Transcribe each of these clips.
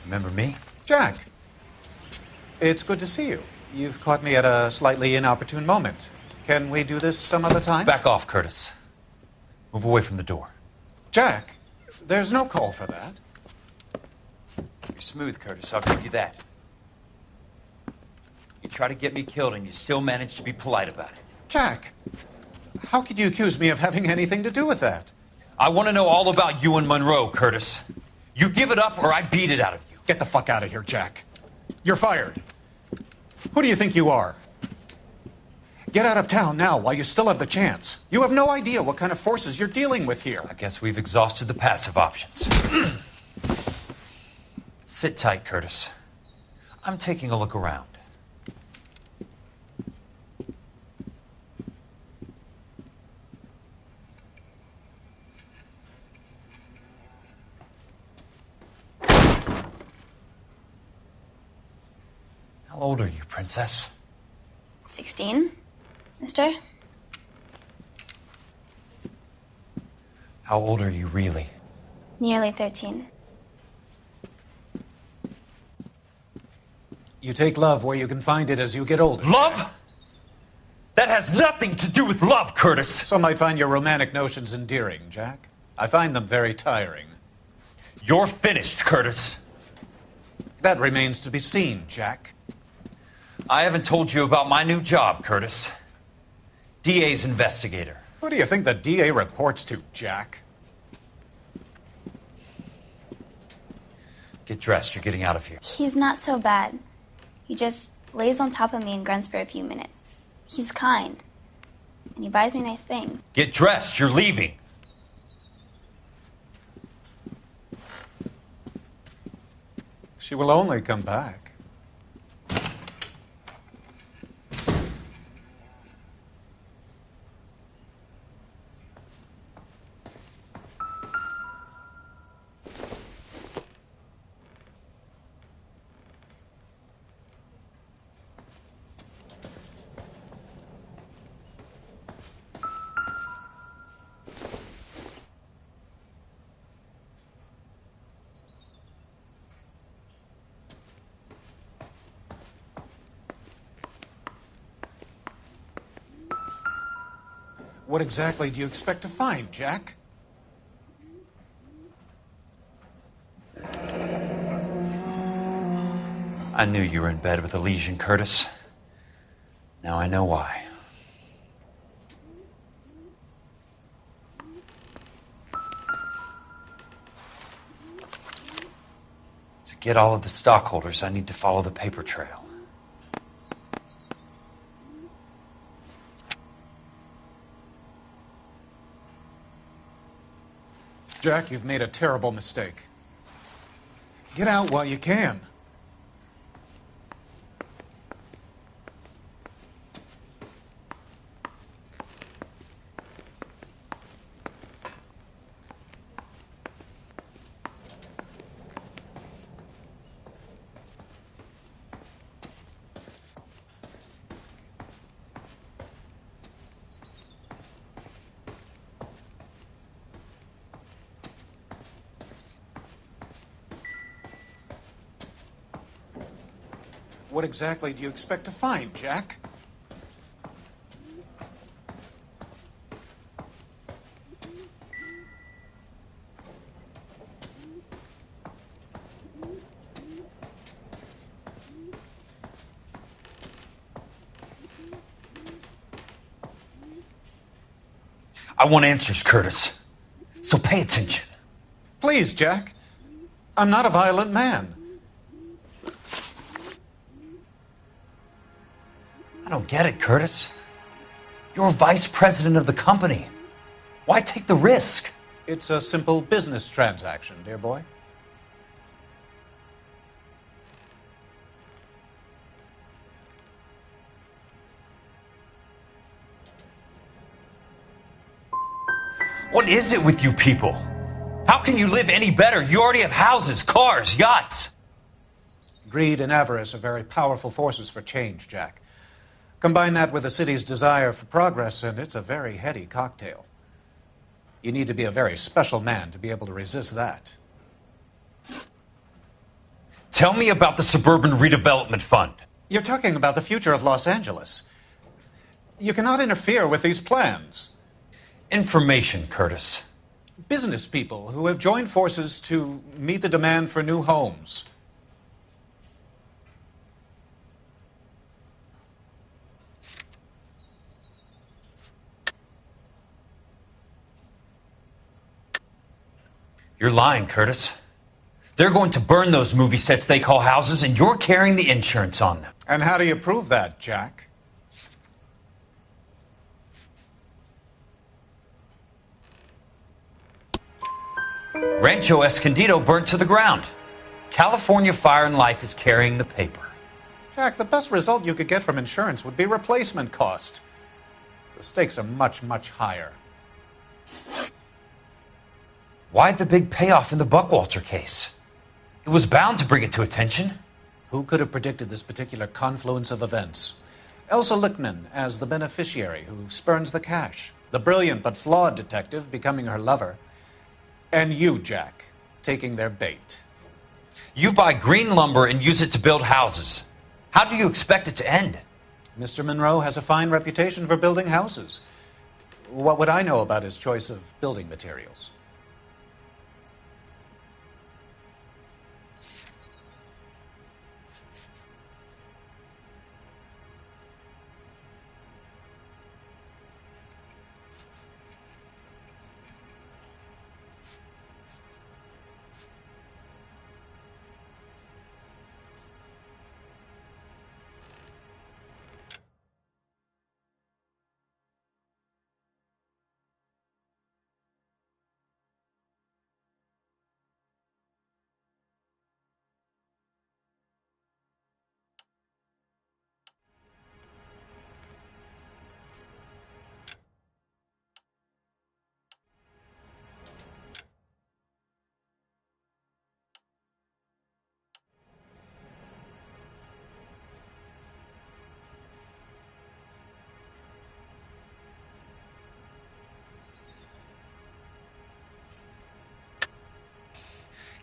Remember me? Jack, it's good to see you. You've caught me at a slightly inopportune moment. Can we do this some other time? Back off, Curtis. Move away from the door. Jack, there's no call for that. You're smooth, Curtis. I'll give you that. You try to get me killed and you still manage to be polite about it. Jack, how could you accuse me of having anything to do with that? I want to know all about you and Monroe, Curtis. You give it up or I beat it out of you. Get the fuck out of here, Jack. You're fired. Who do you think you are? Get out of town now while you still have the chance. You have no idea what kind of forces you're dealing with here. I guess we've exhausted the passive options. Sit tight, Curtis. I'm taking a look around. How old are you, Princess? 16, mister? How old are you, really? Nearly 13. You take love where you can find it as you get older. Love? That has nothing to do with love, Curtis. Some might find your romantic notions endearing, Jack. I find them very tiring. You're finished, Curtis. That remains to be seen, Jack. I haven't told you about my new job, Curtis. DA's investigator. Who do you think the DA reports to, Jack? Get dressed. You're getting out of here. He's not so bad. He just lays on top of me and grunts for a few minutes. He's kind. And he buys me nice things. Get dressed. You're leaving. She will only come back. What exactly do you expect to find, Jack? I knew you were in bed with a lesion, Curtis. Now I know why. To get all of the stockholders, I need to follow the paper trail. Jack, you've made a terrible mistake. Get out while you can. What exactly do you expect to find, Jack? I want answers, Curtis. So pay attention. Please, Jack. I'm not a violent man. I don't get it, Curtis. You're vice president of the company. Why take the risk? It's a simple business transaction, dear boy. What is it with you people? How can you live any better? You already have houses, cars, yachts. Greed and avarice are very powerful forces for change, Jack. Combine that with the city's desire for progress, and it's a very heady cocktail. You need to be a very special man to be able to resist that. Tell me about the Suburban Redevelopment Fund. You're talking about the future of Los Angeles. You cannot interfere with these plans. Information, Curtis. Business people who have joined forces to meet the demand for new homes. You're lying, Curtis. They're going to burn those movie sets they call houses, and you're carrying the insurance on them. And how do you prove that, Jack? Rancho Escondido burnt to the ground. California Fire and Life is carrying the paper. Jack, the best result you could get from insurance would be replacement cost. The stakes are much, much higher. Why the big payoff in the Buckwalter case? It was bound to bring it to attention. Who could have predicted this particular confluence of events? Elsa Lichtman as the beneficiary who spurns the cash, the brilliant but flawed detective becoming her lover, and you, Jack, taking their bait. You buy green lumber and use it to build houses. How do you expect it to end? Mr. Monroe has a fine reputation for building houses. What would I know about his choice of building materials?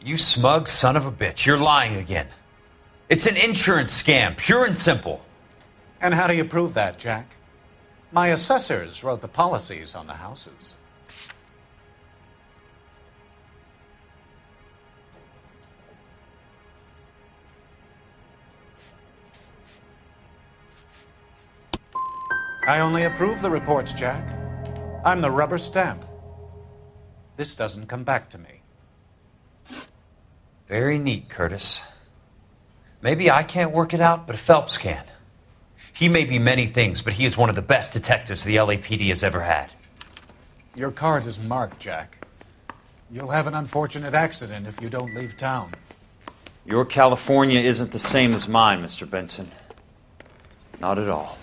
You smug son of a bitch. You're lying again. It's an insurance scam, pure and simple. And how do you prove that, Jack? My assessors wrote the policies on the houses. I only approve the reports, Jack. I'm the rubber stamp. This doesn't come back to me. Very neat, Curtis. Maybe I can't work it out, but Phelps can. He may be many things, but he is one of the best detectives the LAPD has ever had. Your card is marked, Jack. You'll have an unfortunate accident if you don't leave town. Your California isn't the same as mine, Mr. Benson. Not at all.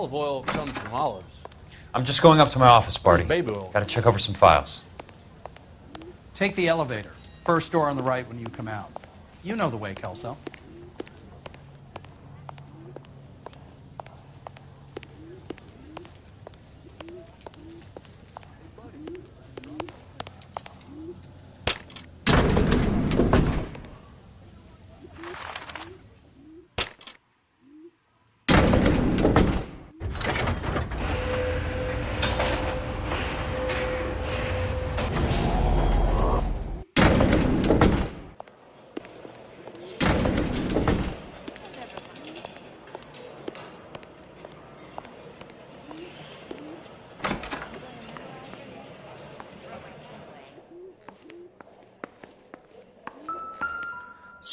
Olive oil comes from olives. I'm just going up to my office, Barty. Baby oil. Gotta check over some files. Take the elevator. First door on the right when you come out. You know the way, Kelso.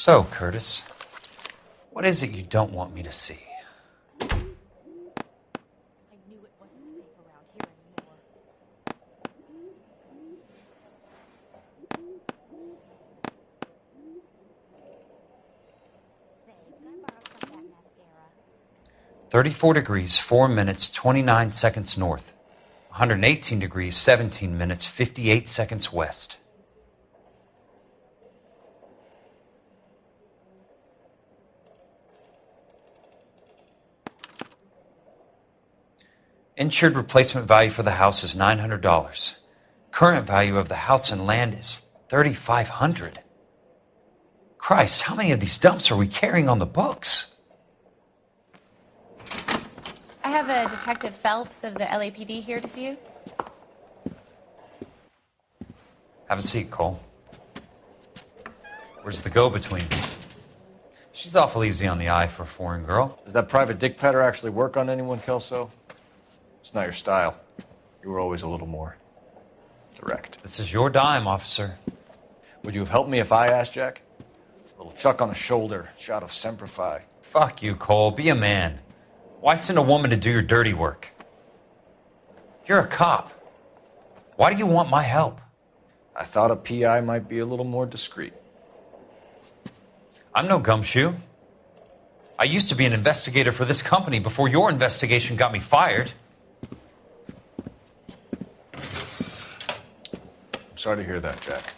So, Curtis, what is it you don't want me to see? I knew it wasn't safe around here anymore. Say, could I borrow some of that mascara? 34 degrees, 4 minutes, 29 seconds north. 118 degrees, 17 minutes, 58 seconds west. Insured replacement value for the house is $900. Current value of the house and land is $3,500. Christ, how many of these dumps are we carrying on the books? I have a Detective Phelps of the LAPD here to see you. Have a seat, Cole. Where's the go-between? She's awful easy on the eye for a foreign girl. Does that private dick petter actually work on anyone, Kelso? It's not your style. You were always a little more direct. This is your dime, officer. Would you have helped me if I asked, Jack? A little chuck on the shoulder, shot of Semper Fi. Fuck you, Cole. Be a man. Why send a woman to do your dirty work? You're a cop. Why do you want my help? I thought a PI might be a little more discreet. I'm no gumshoe. I used to be an investigator for this company before your investigation got me fired. I'm sorry to hear that, Jack.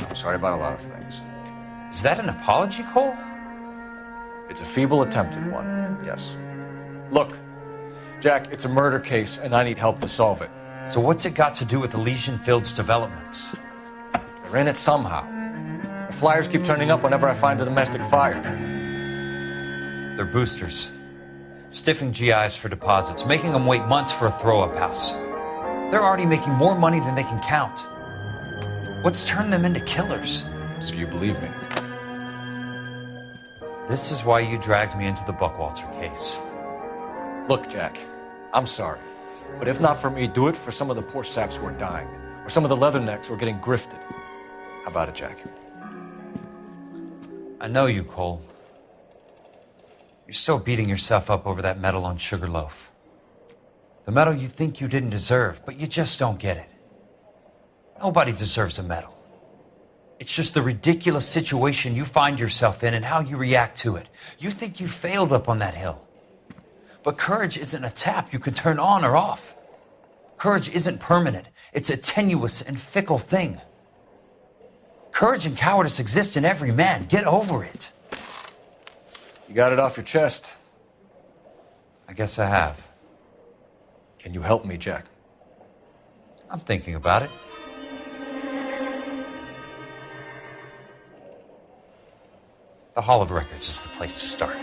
I'm sorry about a lot of things. Is that an apology, Cole? It's a feeble attempt at one, yes. Look, Jack, it's a murder case, and I need help to solve it. So what's it got to do with Elysian Fields developments? They're in it somehow. The flyers keep turning up whenever I find a domestic fire. They're boosters. Stiffing GIs for deposits, making them wait months for a throw-up house. They're already making more money than they can count. What's turned them into killers? So you believe me? This is why you dragged me into the Buckwalter case. Look, Jack, I'm sorry. But if not for me, do it for some of the poor saps who are dying. Or some of the leathernecks who are getting grifted. How about it, Jack? I know you, Cole. You're still beating yourself up over that medal on Sugarloaf. The medal you think you didn't deserve, but you just don't get it. Nobody deserves a medal. It's just the ridiculous situation you find yourself in and how you react to it. You think you failed up on that hill. But courage isn't a tap you can turn on or off. Courage isn't permanent. It's a tenuous and fickle thing. Courage and cowardice exist in every man. Get over it. You got it off your chest. I guess I have. Can you help me, Jack? I'm thinking about it. The Hall of Records is the place to start.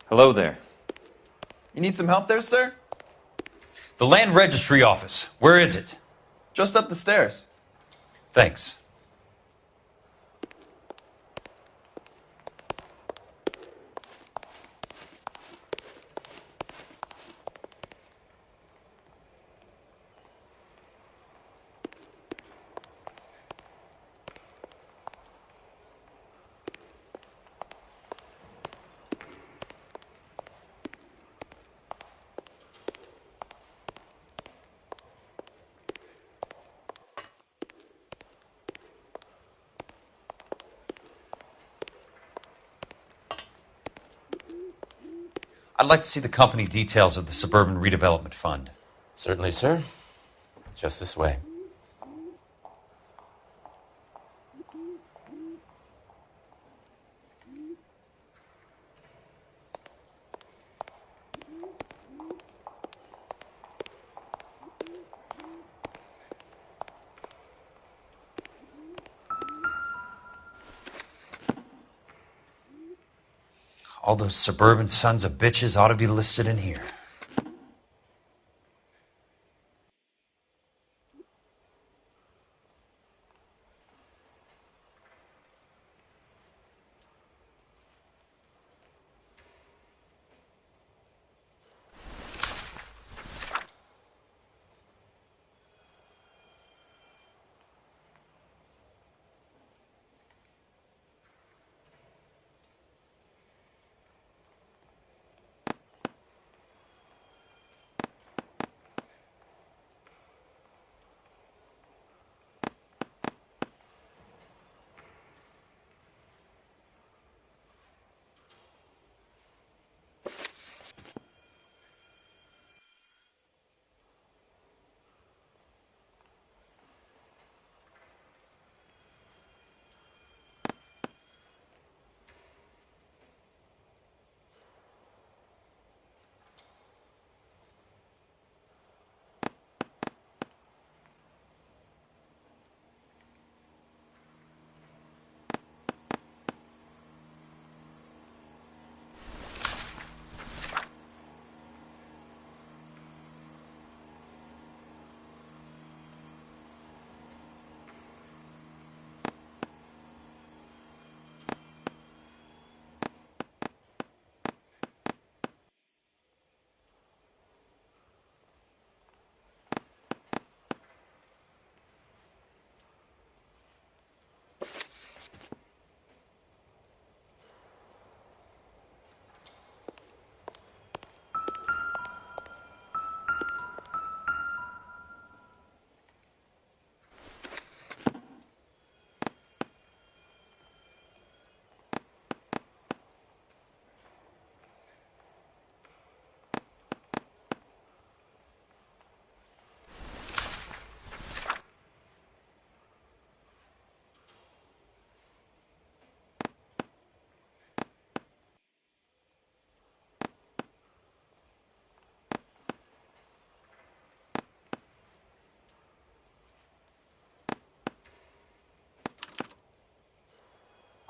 Hello there. You need some help there, sir? The land registry office. Where is it? Just up the stairs. Thanks. I'd like to see the company details of the Suburban Redevelopment Fund. Certainly, sir. Just this way. All those suburban sons of bitches ought to be listed in here.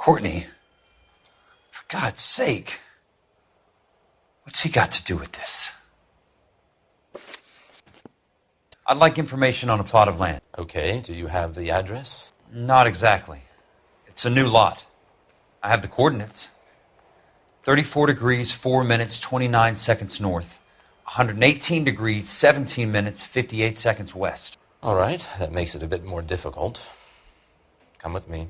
Courtney, for God's sake, what's he got to do with this? I'd like information on a plot of land. Okay, do you have the address? Not exactly. It's a new lot. I have the coordinates. 34 degrees, 4 minutes, 29 seconds north. 118 degrees, 17 minutes, 58 seconds west. All right, that makes it a bit more difficult. Come with me.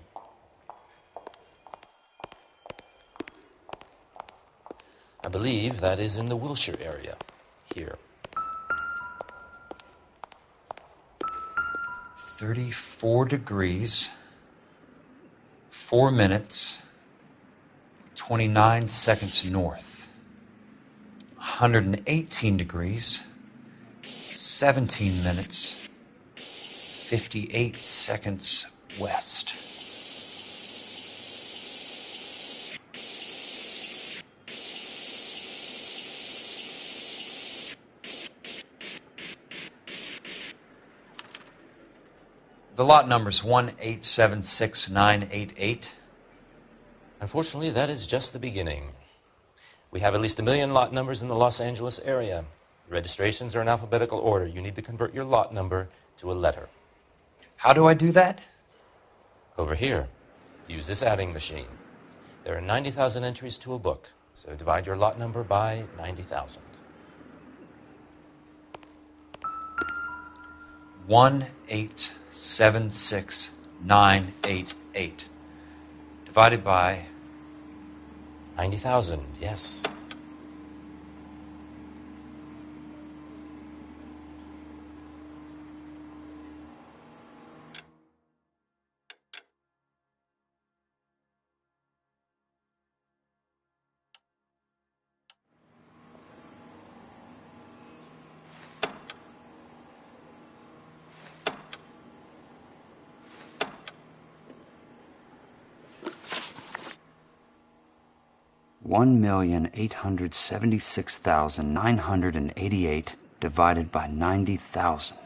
I believe that is in the Wilshire area. Here. 34 degrees, 4 minutes, 29 seconds north. 118 degrees, 17 minutes, 58 seconds west. The lot number's 1876988. Unfortunately, that is just the beginning. We have at least 1 million lot numbers in the Los Angeles area. The registrations are in alphabetical order. You need to convert your lot number to a letter. How do I do that? Over here, use this adding machine. There are 90,000 entries to a book, so divide your lot number by 90,000. 1876988 divided by 90,000, yes. $1,876,988 divided by 90,000.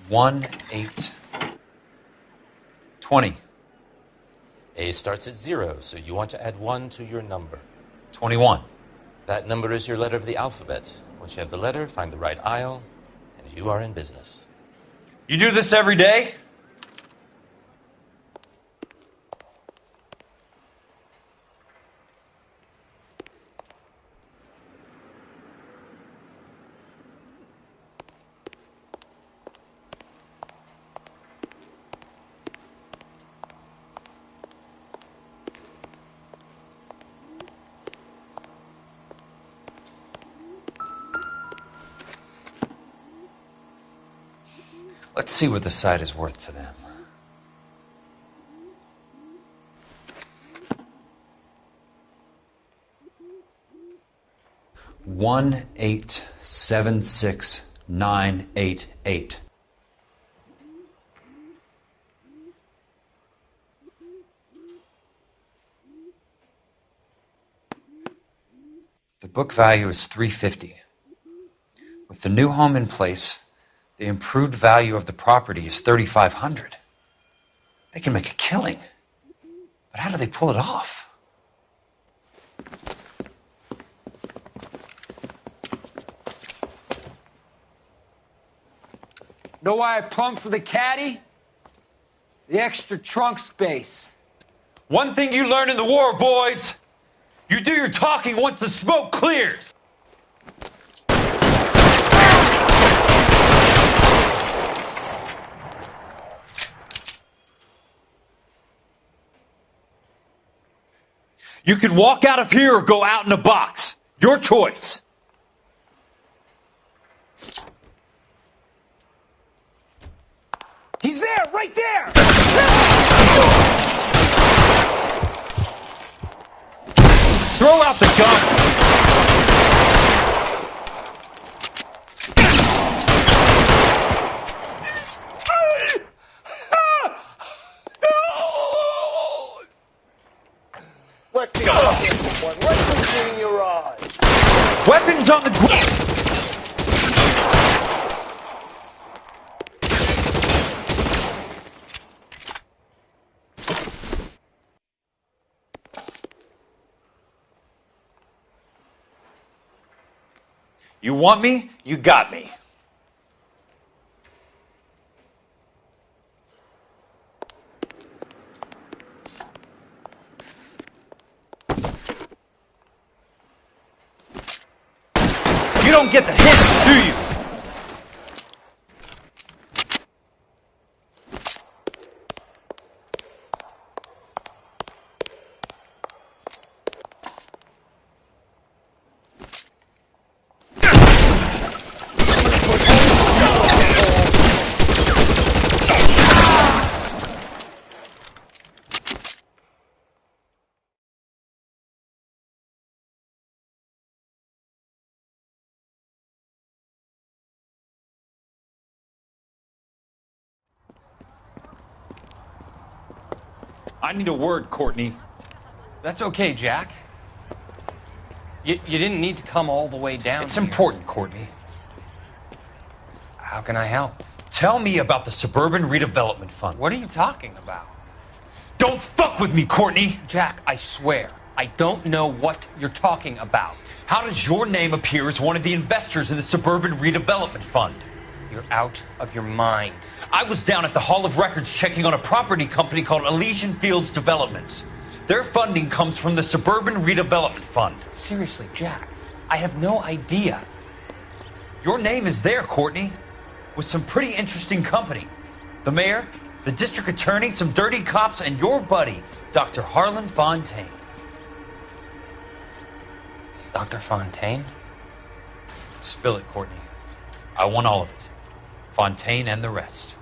One, 8, 20. A starts at 0, so you want to add 1 to your number. 21. That number is your letter of the alphabet. Once you have the letter, find the right aisle, and you are in business. You do this every day? Let's see what the site is worth to them. $1,876,988. The book value is $350. With the new home in place, the improved value of the property is $3,500. They can make a killing. But how do they pull it off? Know why I plumbed for the caddy? The extra trunk space. One thing you learn in the war, boys. You do your talking once the smoke clears. You can walk out of here or go out in a box. Your choice. He's there, right there! Throw out the gun. Let's see one. Let's see clean your eyes. Weapons on the ground. You want me? You got me. You don't get the hint, do you? I need a word, Courtney. That's okay, Jack. You didn't need to come all the way down It's here. important, Courtney. How can I help? Tell me about the Suburban Redevelopment Fund. What are you talking about? Don't fuck with me, Courtney! Jack, I swear, I don't know what you're talking about. How does your name appear as one of the investors in the Suburban Redevelopment Fund? You're out of your mind. I was down at the Hall of Records checking on a property company called Elysian Fields Developments. Their funding comes from the Suburban Redevelopment Fund. Seriously, Jack, I have no idea. Your name is there, Courtney, with some pretty interesting company. The mayor, the district attorney, some dirty cops, and your buddy, Dr. Harlan Fontaine. Dr. Fontaine? Spill it, Courtney. I want all of it. Fontaine and the rest.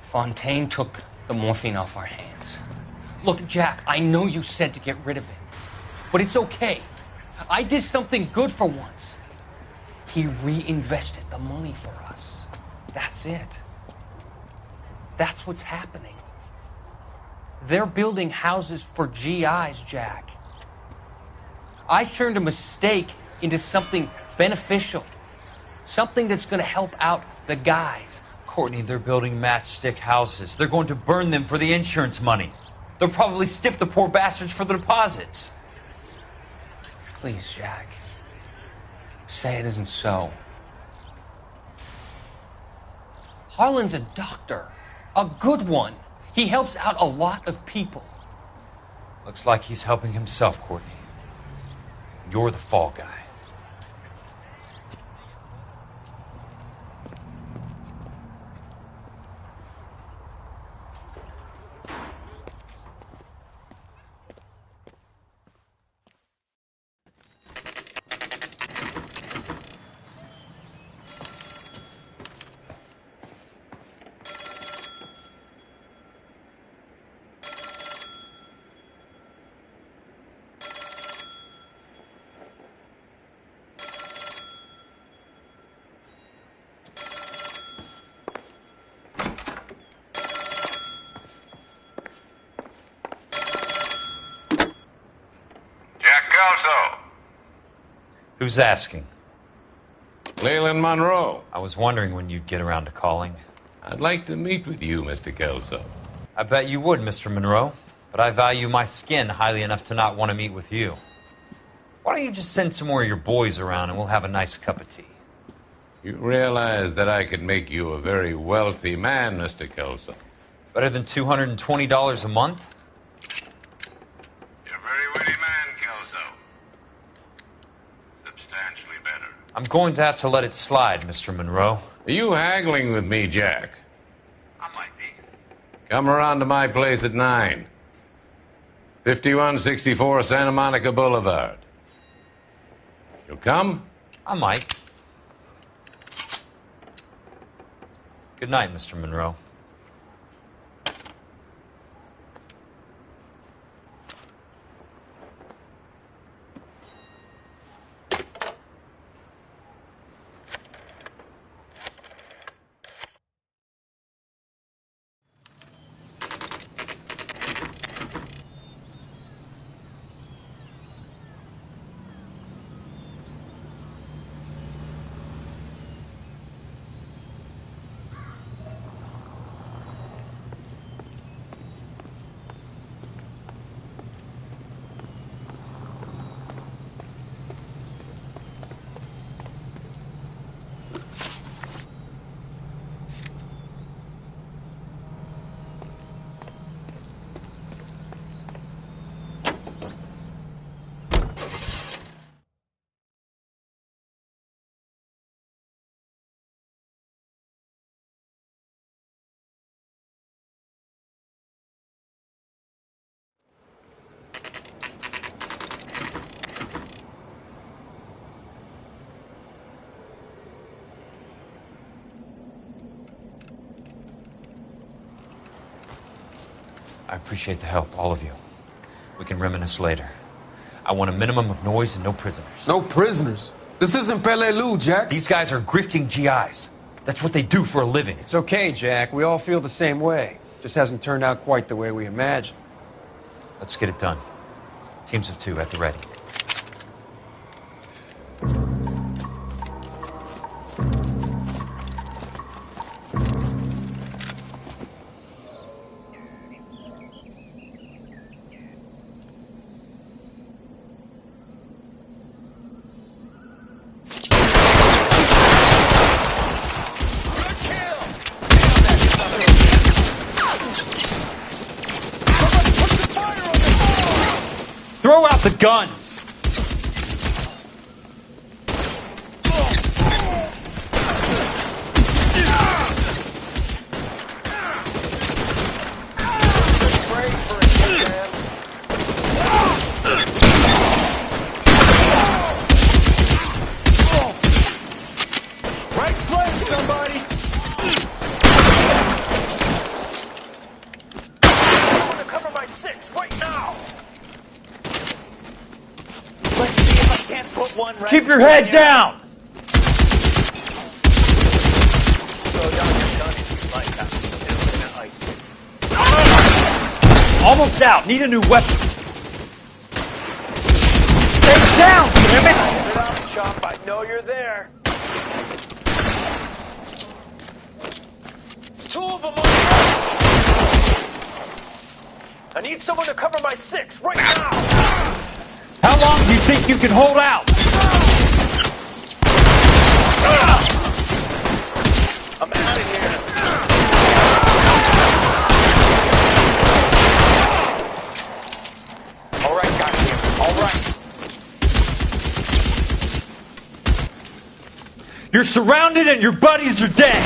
Fontaine took the morphine off our hands. Look, Jack, I know you said to get rid of it, but it's okay. I did something good for once. He reinvested the money for us. That's it. That's what's happening. They're building houses for GIs, Jack. I turned a mistake into something beneficial. Something that's going to help out the guys. Courtney, they're building matchstick houses. They're going to burn them for the insurance money. They'll probably stiff the poor bastards for the deposits. Please, Jack. Say it isn't so. Harlan's a doctor. A good one. He helps out a lot of people. Looks like he's helping himself, Courtney. You're the fall guy. Who's asking? Leland Monroe. I was wondering when you'd get around to calling. I'd like to meet with you, Mr. Kelso. I bet you would, Mr. Monroe. But I value my skin highly enough to not want to meet with you. Why don't you just send some more of your boys around and we'll have a nice cup of tea? You realize that I could make you a very wealthy man, Mr. Kelso. Better than $220 a month? You're a very witty man, Kelso. Substantially better. I'm going to have to let it slide, Mr. Monroe. Are you haggling with me, Jack? I might be. Come around to my place at 9. 5164 Santa Monica Boulevard. You'll come? I might. Good night, Mr. Monroe. I appreciate the help, all of you. We can reminisce later. I want a minimum of noise and no prisoners. No prisoners? This isn't Peleliu, Jack. These guys are grifting GIs. That's what they do for a living. It's okay, Jack. We all feel the same way. Just hasn't turned out quite the way we imagined. Let's get it done. Teams of 2 at the ready. Throw out the guns! Right flank, somebody! I want to cover my 6 right now! Let's see if I can't put one right. Keep your head down! Throw down your gun if you like. I'm still in the ice. Almost out. Need a new weapon. Stay down, damn it! Get out, Chop. I know you're there. 2 of them on the right. I need someone to cover my 6 right now. How long do you think you can hold out? I'm out of here. All right, got you. All right. You're surrounded and your buddies are dead.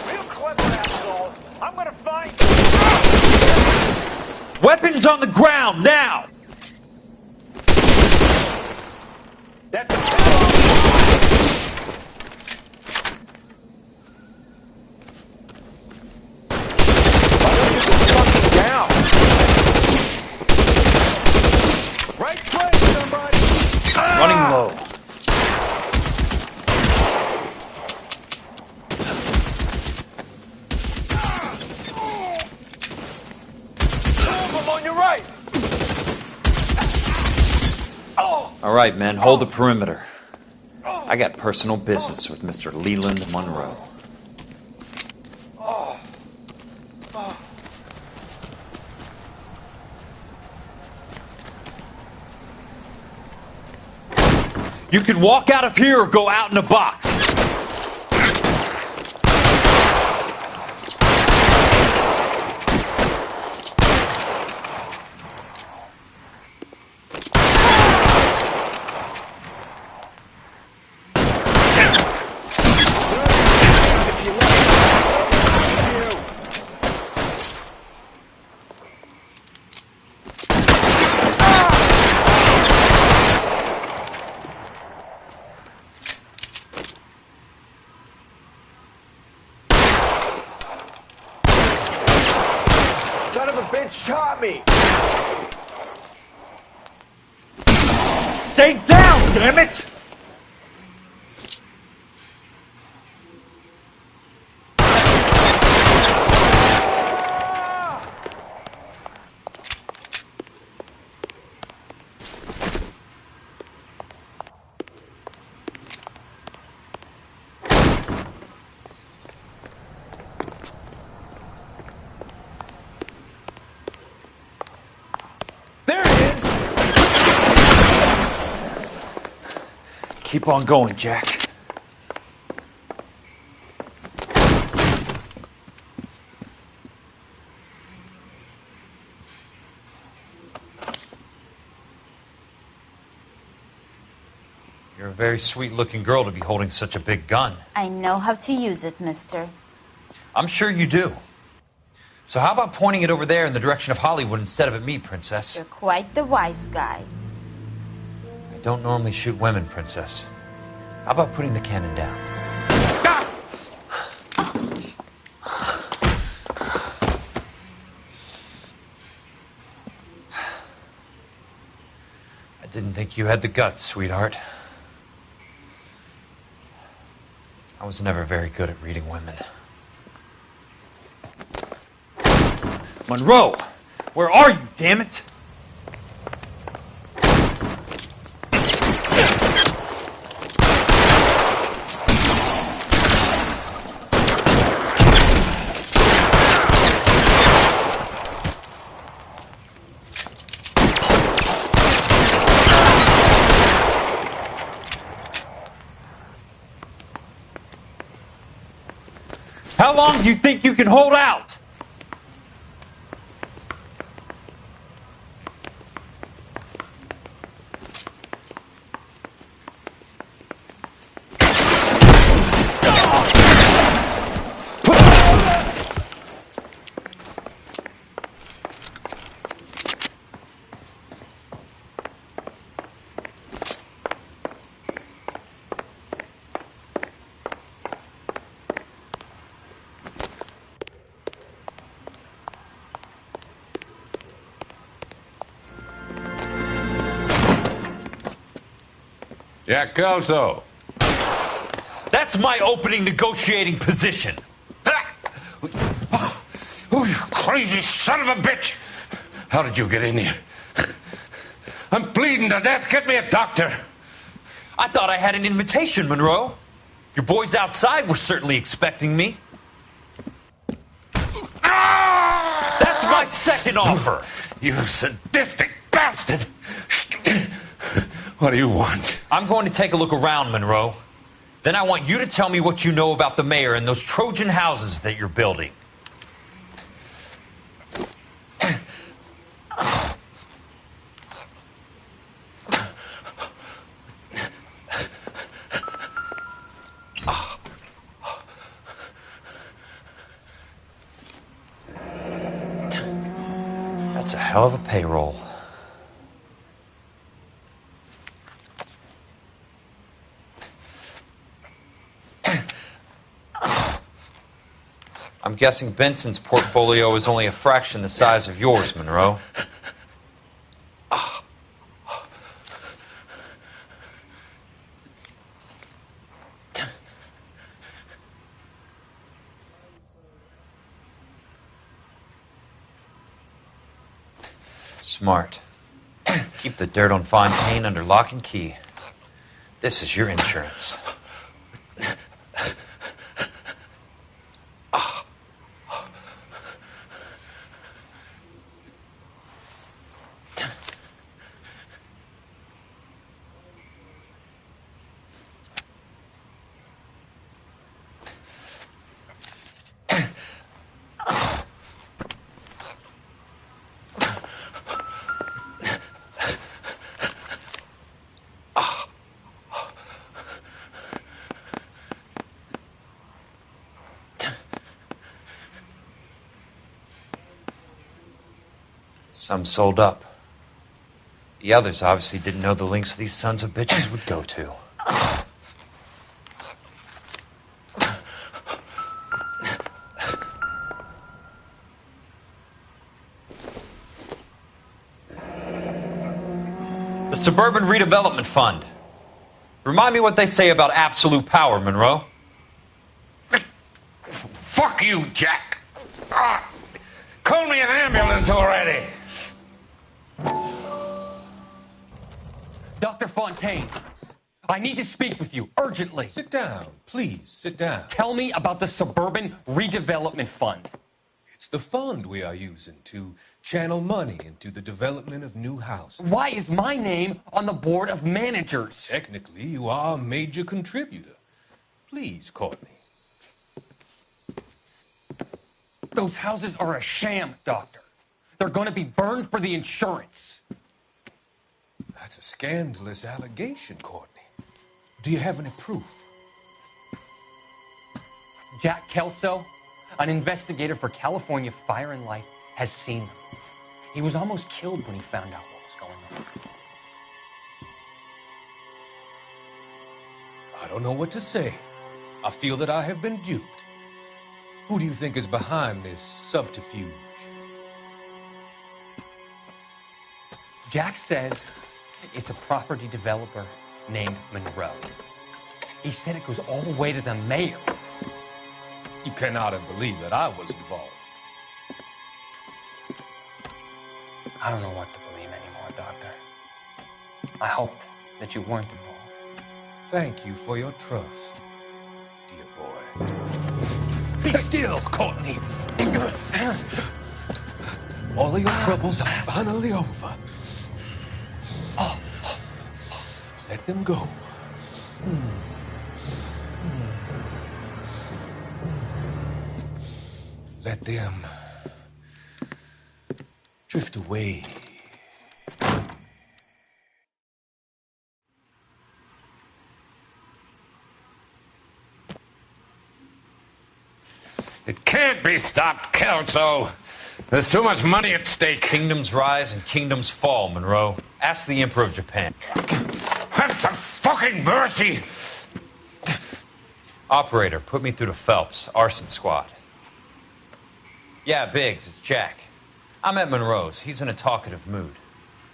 Real clever, asshole. I'm gonna find Weapons on the ground, now! That's Down! Right flank, somebody! Running low. on your right. All right, men, hold the perimeter. I got personal business with Mr. Leland Monroe. You can walk out of here or go out in a box. Son of a bitch shot me! Stay down, damn it! There it is! Keep on going, Jack. You're a very sweet-looking girl to be holding such a big gun. I know how to use it, mister. I'm sure you do. So how about pointing it over there in the direction of Hollywood instead of at me, Princess? You're quite the wise guy. I don't normally shoot women, Princess. How about putting the cannon down? I didn't think you had the guts, sweetheart. I was never very good at reading women. Monroe! Where are you, damn it? How long do you think you can hold out? Jack Kelso. That's my opening negotiating position. Oh, you crazy son of a bitch! How did you get in here? I'm bleeding to death. Get me a doctor. I thought I had an invitation, Monroe. Your boys outside were certainly expecting me. That's my second offer. You sadistic bastard! What do you want? I'm going to take a look around, Monroe. Then I want you to tell me what you know about the mayor and those Trojan houses that you're building. That's a hell of a payroll. I'm guessing Benson's portfolio is only a fraction the size of yours, Monroe. Smart. Keep the dirt on Fontaine under lock and key. This is your insurance. Some sold up. The others obviously didn't know the lengths these sons of bitches would go to. The Suburban Redevelopment Fund. Remind me what they say about absolute power, Monroe. Fuck you, Jack. Call me an ambulance already. Dr. Fontaine, I need to speak with you urgently. Sit down, please, sit down. Tell me about the Suburban Redevelopment Fund. It's the fund we are using to channel money into the development of new houses. Why is my name on the board of managers? Technically, you are a major contributor. Please, Courtney. Those houses are a sham, Doctor. They're going to be burned for the insurance. That's a scandalous allegation, Courtney. Do you have any proof? Jack Kelso, an investigator for California Fire and Life, has seen them. He was almost killed when he found out what was going on. I don't know what to say. I feel that I have been duped. Who do you think is behind this subterfuge? Jack says It's a property developer named Monroe. He said it goes all the way to the mayor. You cannot have believed that I was involved. I don't know what to believe anymore, Doctor. I hope that you weren't involved. Thank you for your trust, dear boy. Be still, Courtney. All of your troubles are finally over. Let them go. Let them drift away. It can't be stopped, Kelso. There's too much money at stake. Kingdoms rise and kingdoms fall, Monroe. Ask the Emperor of Japan. Have some fucking mercy! Operator, put me through to Phelps, arson squad. Yeah, Biggs, it's Jack. I'm at Monroe's. He's in a talkative mood.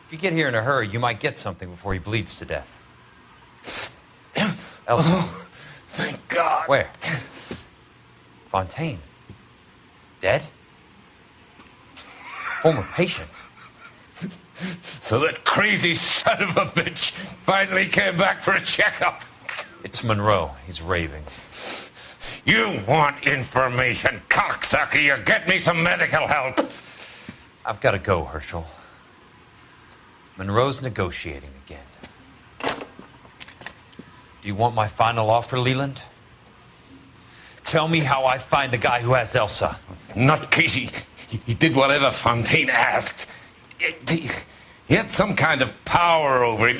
If you get here in a hurry, you might get something before he bleeds to death. Elsa. Oh, thank God. Where? Fontaine. Dead? Former patient. So that crazy son of a bitch finally came back for a checkup. It's Monroe. He's raving. You want information, cocksucker. You get me some medical help. I've got to go, Herschel. Monroe's negotiating again. Do you want my final offer, Leland? Tell me how I find the guy who has Elsa. Not Casey. He did whatever Fontaine asked. He had some kind of power over him.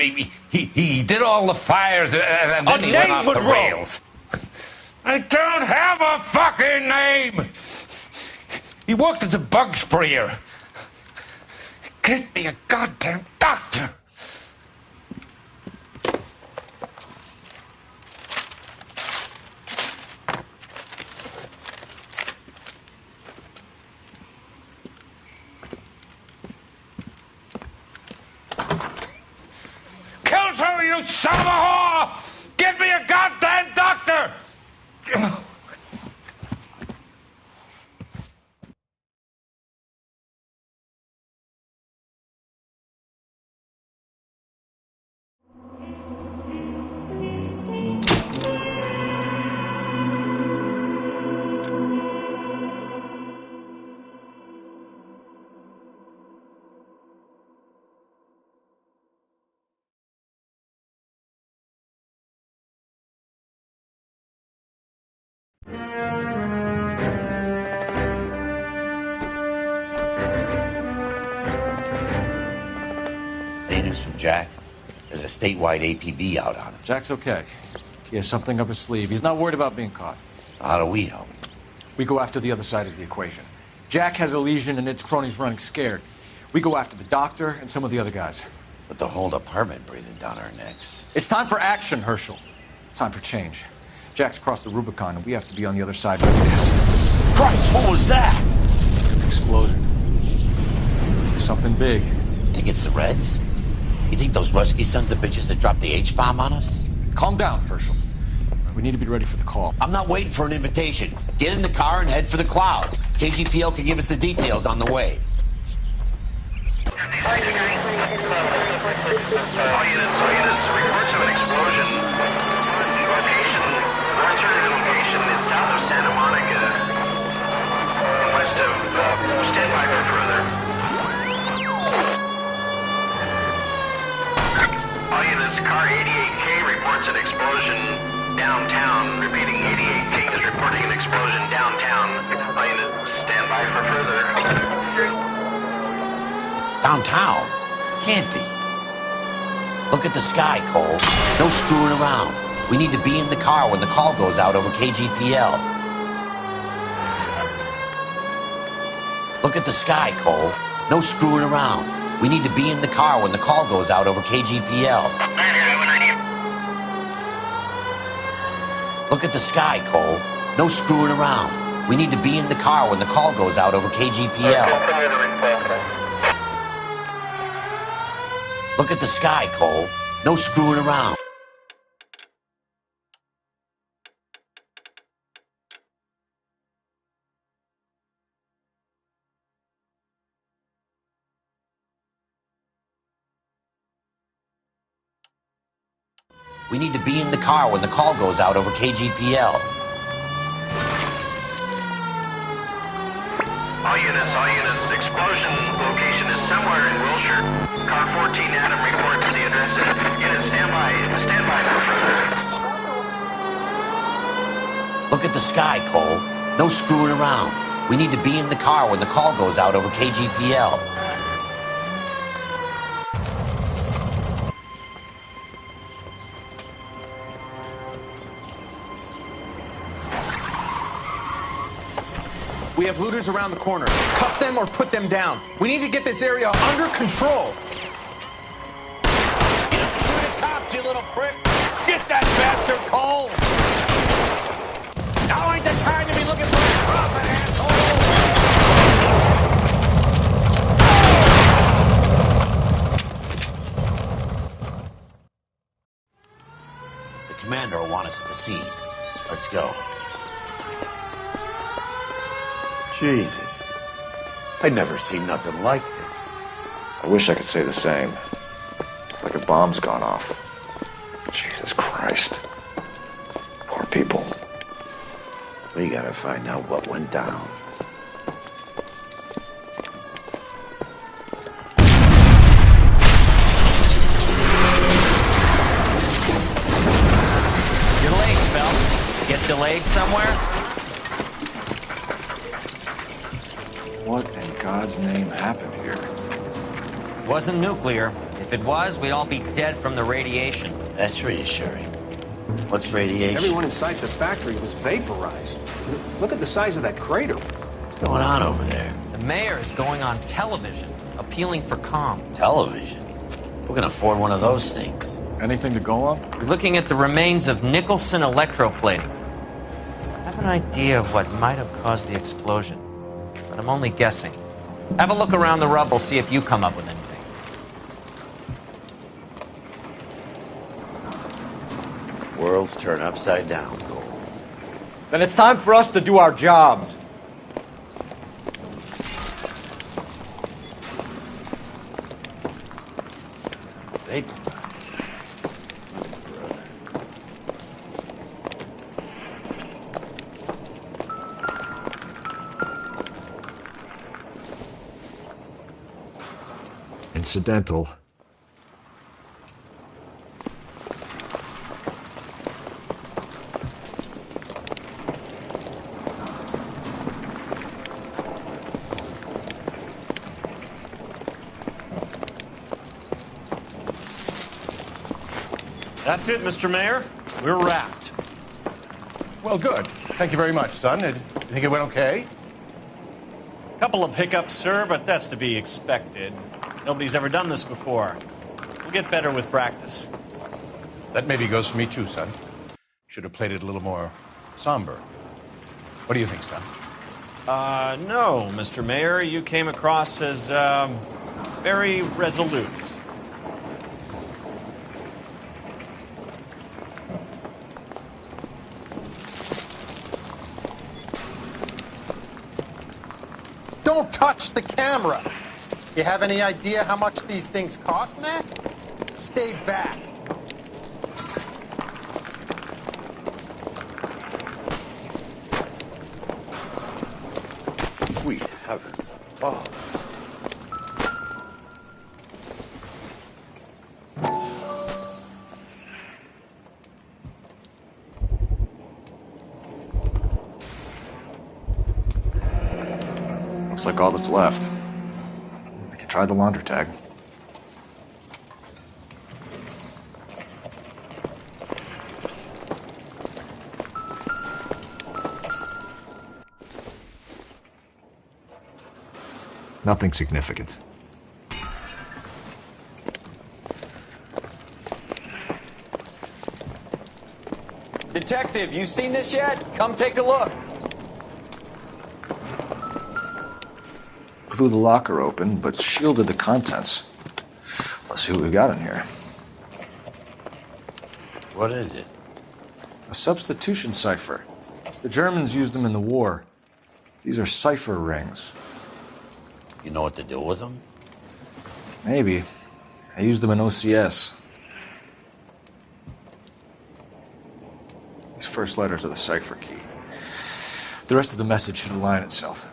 He did all the fires and then he went off the rails. I don't have a fucking name! He worked as a bug sprayer. Get me a goddamn doctor! Kelso, you son of a whore! Get me a goddamn doctor! From Jack. There's a statewide APB out on him. Jack's okay. He has something up his sleeve. He's not worried about being caught. How do we help? We go after the other side of the equation. Jack has a legion and its cronies running scared. We go after the doctor and some of the other guys. But the whole department breathing down our necks. It's time for action, Herschel. It's time for change. Jack's crossed the Rubicon and we have to be on the other side ready to help. Christ, what was that? Explosion. Something big. You think it's the Reds? You think those Rusky sons of bitches that dropped the H-bomb on us? Calm down, Herschel. We need to be ready for the call. I'm not waiting for an invitation. Get in the car and head for the cloud. KGPL can give us the details on the way. All units, reports of an explosion. Location, alternative location is south of Santa Monica. West of, stand by for further. All units, car 88K reports an explosion downtown. Repeating, 88K is reporting an explosion downtown. All units, stand by for further. Downtown? Can't be. Look at the sky, Cole. No screwing around. We need to be in the car when the call goes out over KGPL. Look at the sky, Cole. No screwing around. We need to be in the car when the call goes out over KGPL. Look at the sky, Cole. No screwing around. We need to be in the car when the call goes out over KGPL. Look at the sky, Cole. No screwing around. We need to be in the car when the call goes out over KGPL. All units, explosion location is somewhere in Wilshire. Car 14 Adam reports the address. Units, stand by for further. Look at the sky, Cole. No screwing around. We need to be in the car when the call goes out over KGPL. We have looters around the corner. Cuff them or put them down. We need to get this area under control. Shoot a cop, you little prick! Get that bastard, Cole! Now ain't the time to be looking for a profit, asshole! The commander will want us at the scene. Let's go. Jesus. I'd never seen nothing like this. I wish I could say the same. It's like a bomb's gone off. Jesus Christ. Poor people. We gotta find out what went down. You're late, Phelps. Get delayed somewhere? What in God's name happened here? Wasn't nuclear. If it was, we'd all be dead from the radiation. That's reassuring. What's radiation? Everyone inside the factory was vaporized. Look at the size of that crater. What's going on over there? The mayor is going on television, appealing for calm. Television? Who can afford one of those things? Anything to go on? We're looking at the remains of Nicholson electroplating. I have an idea of what might have caused the explosion, but I'm only guessing. Have a look around the rubble, see if you come up with anything. Worlds turn upside down, Cole. Then it's time for us to do our jobs. Incidental. That's it, Mr. Mayor. We're wrapped. Well, good. Thank you very much, son. You think it went okay? Couple of hiccups, sir, but that's to be expected. Nobody's ever done this before. We'll get better with practice. That maybe goes for me too, son. Should have played it a little more somber. What do you think, son? No, Mr. Mayor. You came across as, very resolute. Don't touch the camera! You have any idea how much these things cost, Matt? Stay back. Sweet heavens. Oh. Looks like all that's left. We can try the laundry tag. Nothing significant. Detective, you seen this yet? Come take a look. Blew the locker open, but shielded the contents. Let's see what we got in here. What is it? A substitution cipher. The Germans used them in the war. These are cipher rings. You know what to do with them? Maybe. I used them in OCS. These first letters are the cipher key. The rest of the message should align itself.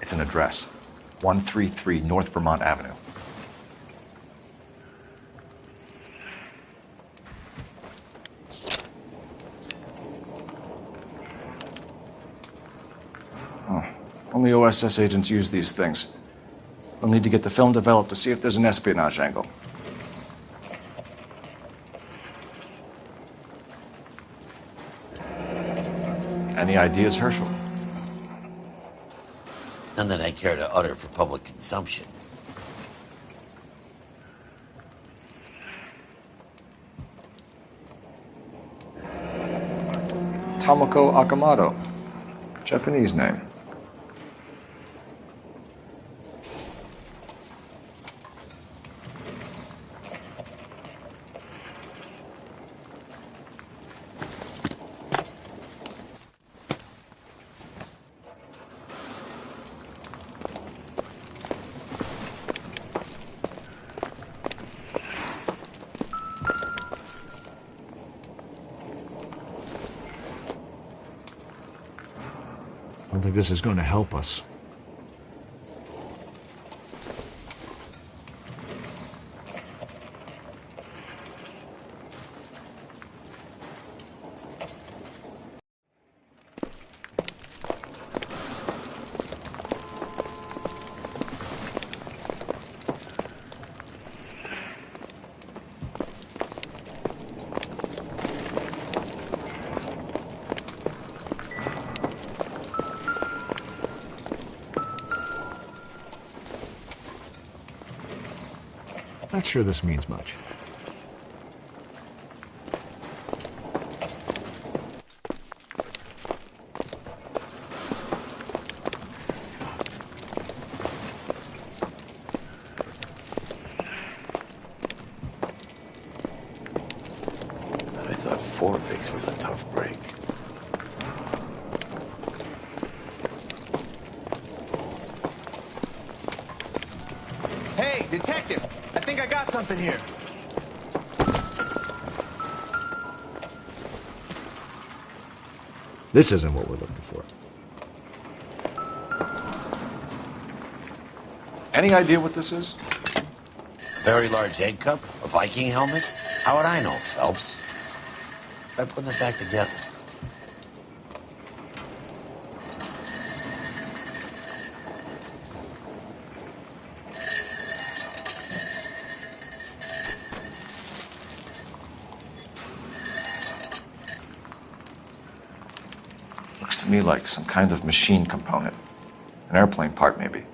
It's an address. 133 North Vermont Avenue. Oh, only OSS agents use these things. We'll need to get the film developed to see if there's an espionage angle. Any ideas, Herschel? None that I care to utter for public consumption. Tomoko Akamoto. Japanese name. I don't think this is going to help us. Not sure this means much. I thought Forvix was a tough break. Hey, detective! I think I got something here. This isn't what we're looking for. Any idea what this is? A very large egg cup? A Viking helmet? How would I know, Phelps? Try putting it back together. Looks to me like some kind of machine component. An airplane part, maybe.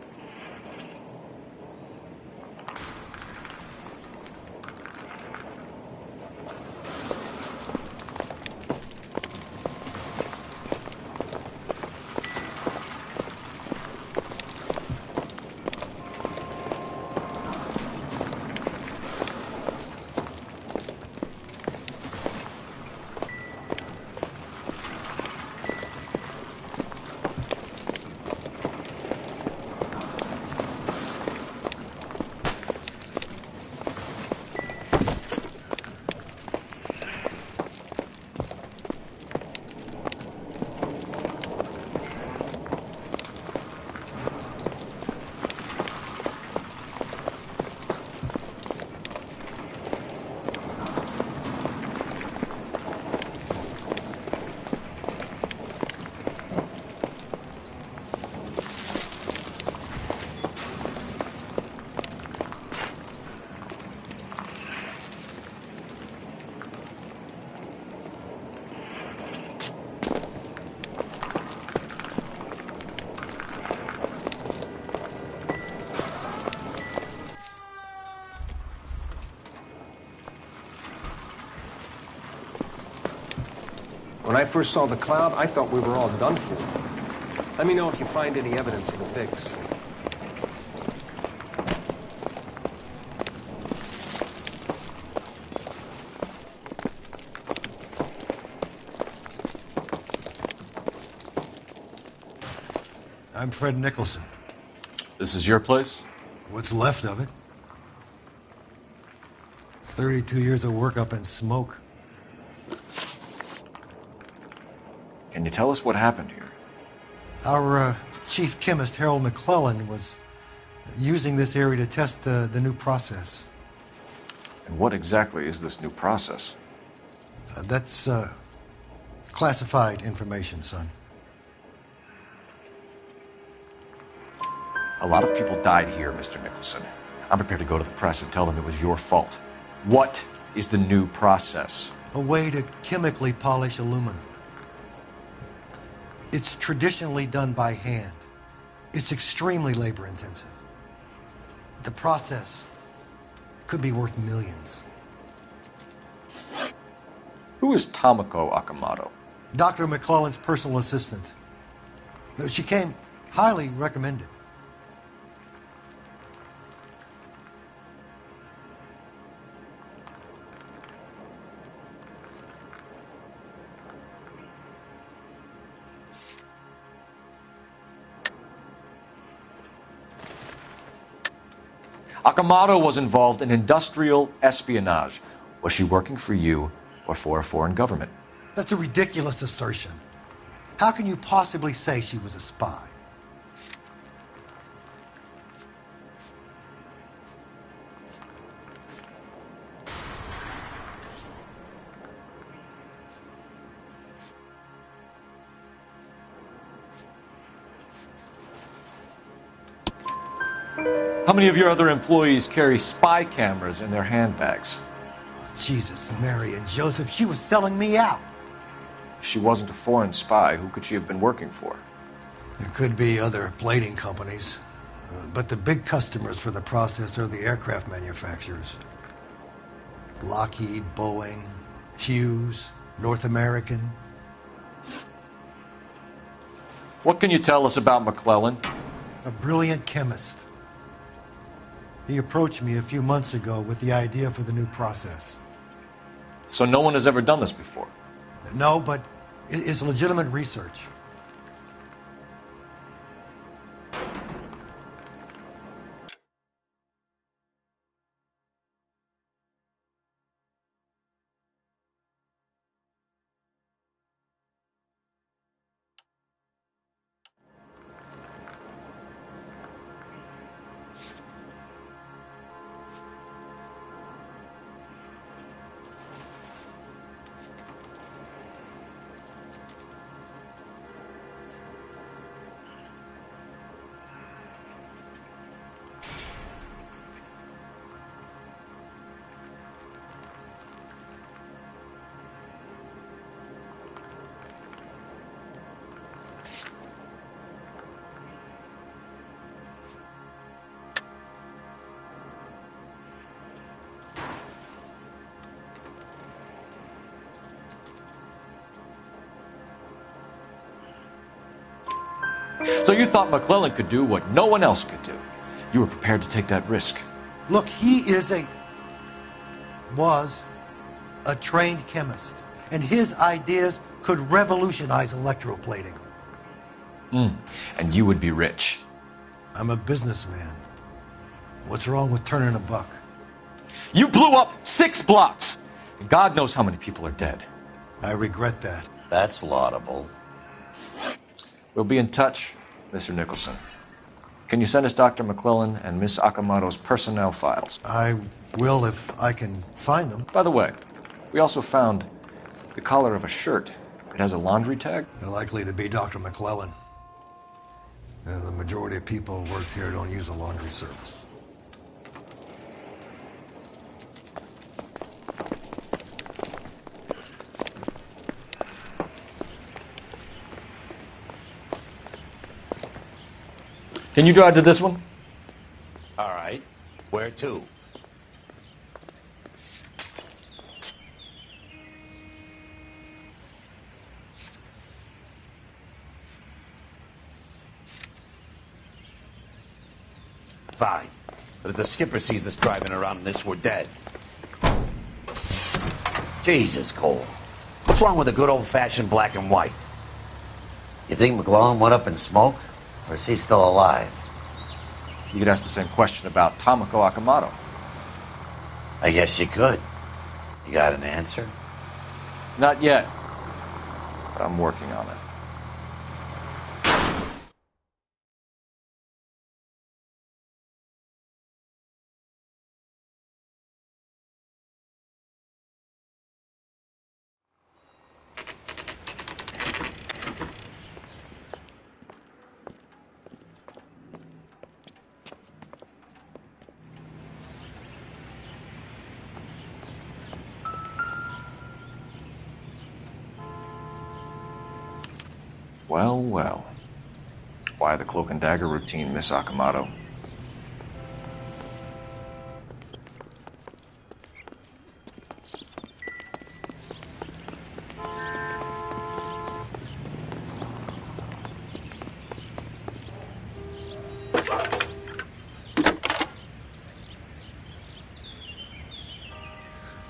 When I first saw the cloud, I thought we were all done for. Let me know if you find any evidence of the pigs. I'm Fred Nicholson. This is your place? What's left of it. 32 years of work up in smoke. Can you tell us what happened here? Our chief chemist, Harold McClellan, was using this area to test the new process. And what exactly is this new process? That's classified information, son. A lot of people died here, Mr. Nicholson. I'm prepared to go to the press and tell them it was your fault. What is the new process? A way to chemically polish aluminum. It's traditionally done by hand. It's extremely labor intensive. The process could be worth millions. Who is Tomoko Akamoto? Dr. McClellan's personal assistant. She came highly recommended. Akamoto was involved in industrial espionage. Was she working for you or for a foreign government? That's a ridiculous assertion. How can you possibly say she was a spy? How many of your other employees carry spy cameras in their handbags? Jesus, Mary and Joseph, she was selling me out. If she wasn't a foreign spy, who could she have been working for? There could be other plating companies, but the big customers for the process are the aircraft manufacturers. Lockheed, Boeing, Hughes, North American. What can you tell us about McClellan? A brilliant chemist. He approached me a few months ago with the idea for the new process. So no one has ever done this before? No, but it's legitimate research. So you thought McClellan could do what no one else could do. You were prepared to take that risk. Look, he was a trained chemist, and his ideas could revolutionize electroplating. And you would be rich. I'm a businessman. What's wrong with turning a buck? You blew up 6 blocks! And God knows how many people are dead. I regret that. That's laudable. We'll be in touch, Mr. Nicholson. Can you send us Dr. McClellan and Miss Akamoto's personnel files? I will if I can find them. By the way, we also found the collar of a shirt. It has a laundry tag. They're likely to be Dr. McClellan. The majority of people who work here don't use a laundry service. Can you drive to this one? All right. Where to? Fine. But if the skipper sees us driving around in this, we're dead. Jesus, Cole. What's wrong with a good old-fashioned black and white? You think McClellan went up in smoke? Or is he still alive? You could ask the same question about Tomoko Akamoto. I guess you could. You got an answer? Not yet. But I'm working on it. Well, well. Why the cloak and dagger routine, Miss Akamoto?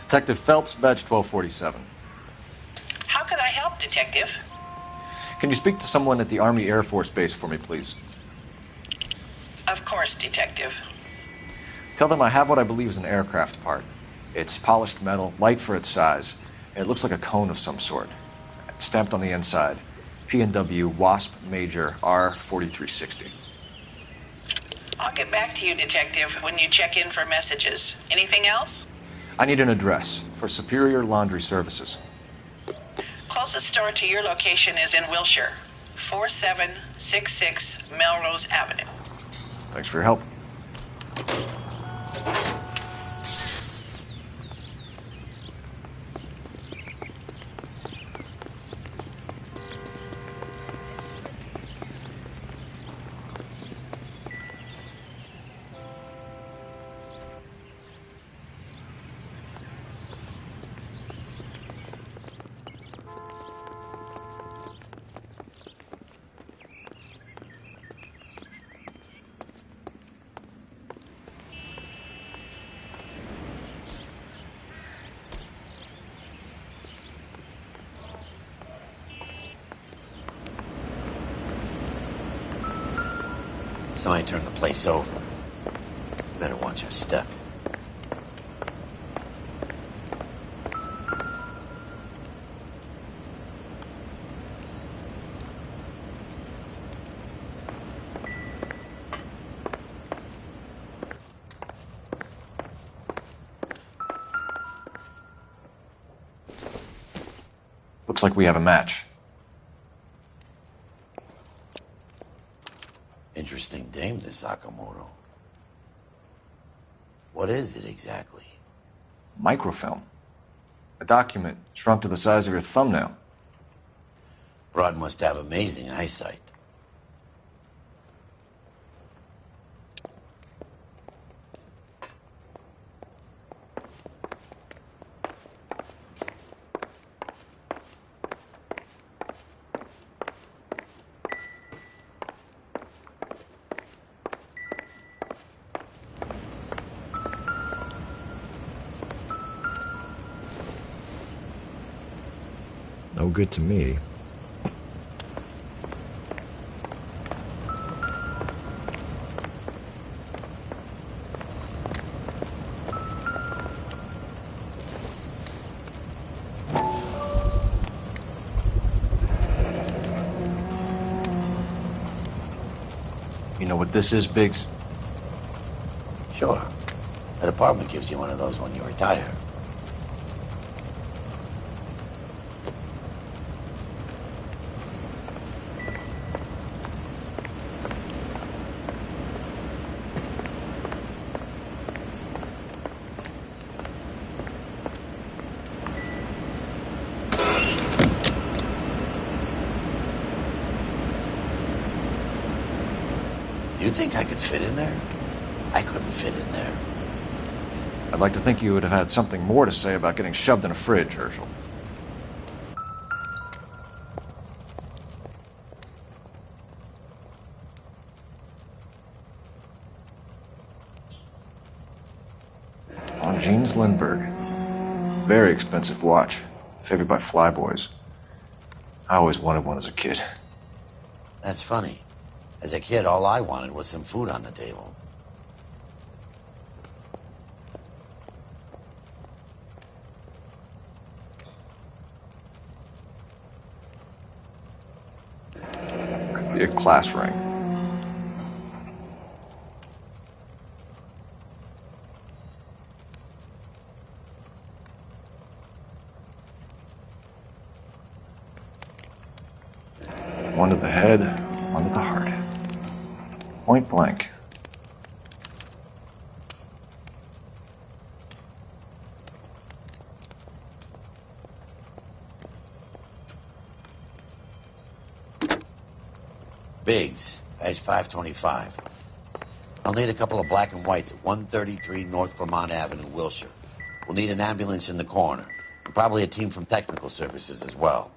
Detective Phelps, badge 1247. How can I help, Detective? Can you speak to someone at the Army Air Force Base for me, please? Of course, Detective. Tell them I have what I believe is an aircraft part. It's polished metal, light for its size, and it looks like a cone of some sort. It's stamped on the inside. P&W Wasp Major R4360. I'll get back to you, Detective, when you check in for messages. Anything else? I need an address for Superior Laundry Services. Closest store to your location is in Wilshire, 4766 Melrose Avenue. Thanks for your help. Somebody turned the place over. You better watch your step. Looks like we have a match. Interesting dame, this Sakamoto. What is it exactly? Microfilm. A document shrunk to the size of your thumbnail. Rod must have amazing eyesight. No good to me. You know what this is, Biggs? Sure. That apartment gives you one of those when you retire. You think I could fit in there? I couldn't fit in there. I'd like to think you would have had something more to say about getting shoved in a fridge, Herschel. On Jeans Lindbergh. Very expensive watch. Favored by flyboys. I always wanted one as a kid. That's funny. As a kid, all I wanted was some food on the table. Could be a class ring. One to the head, one to the heart. Point blank. Biggs, Edge 525. I'll need a couple of black and whites at 133 North Vermont Avenue, Wilshire. We'll need an ambulance in the corner. And probably a team from technical services as well.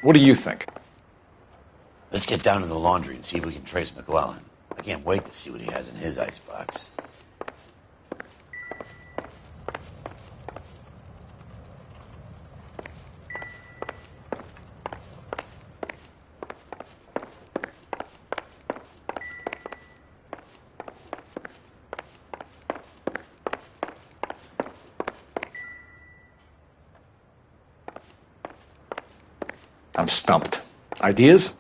What do you think? Let's get down to the laundry and see if we can trace McClellan. I can't wait to see what he has in his icebox. I'm stumped. Ideas?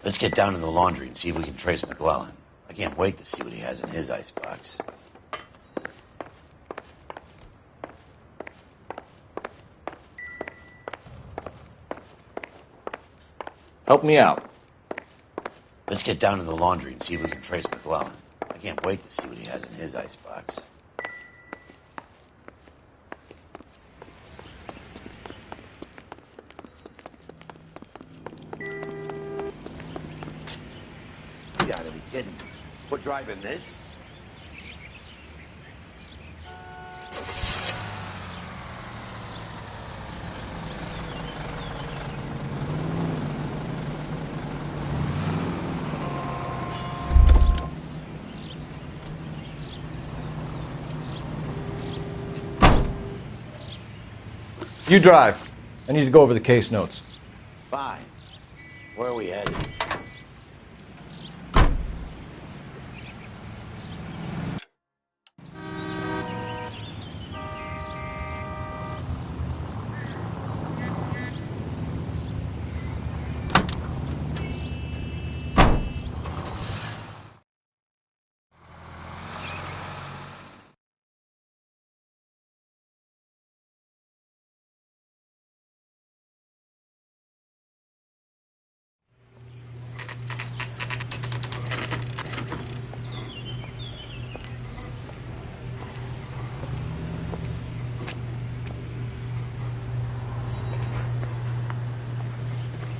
Let's get down to the laundry and see if we can trace McClellan. I can't wait to see what he has in his icebox. Help me out. Let's get down to the laundry and see if we can trace McClellan. I can't wait to see what he has in his icebox. You gotta be kidding me. We're driving this? You drive. I need to go over the case notes. Fine. Where are we headed?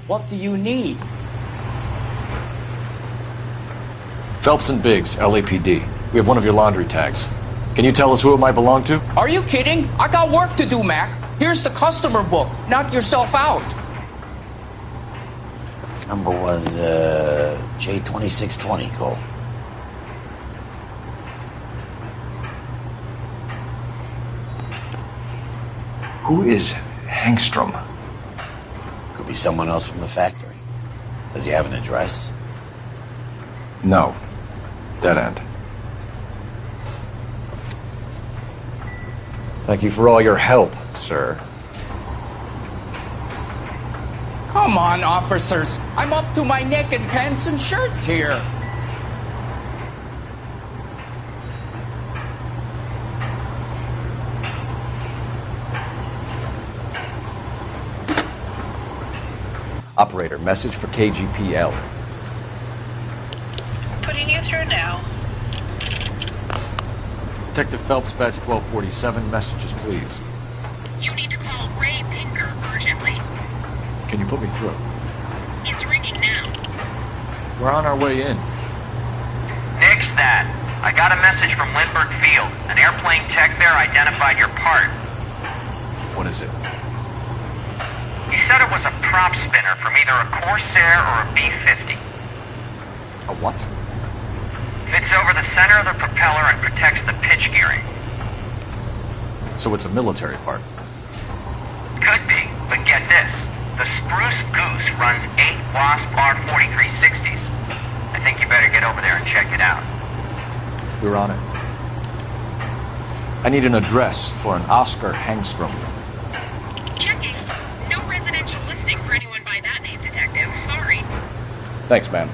What do you need? Phelps and Biggs, LAPD. We have one of your laundry tags. Can you tell us who it might belong to? Are you kidding? I got work to do, Mac. Here's the customer book. Knock yourself out. Number was, J2620, Cole. Who is Hangstrom? Could be someone else from the factory. Does he have an address? No. Dead end. Thank you for all your help, sir. Come on, officers. I'm up to my neck in pants and shirts here. Operator, message for KGPL. Putting you through now. Detective Phelps, badge 1247, messages, please. You need to call Ray Pinker urgently. Can you put me through? It's ringing now. We're on our way in. Nix that. I got a message from Lindbergh Field. An airplane tech there identified your part. What is it? He said it was a prop spinner from either a Corsair or a B-50. A what? Fits over the center of the propeller and protects the pitch gearing. So it's a military part. Could be, but get this. The Spruce Goose runs 8 Wasp R4360s. I think you better get over there and check it out. We're on it. I need an address for an Oscar Hangstrom. Checking. No residential listing for anyone by that name, Detective. Sorry. Thanks, ma'am.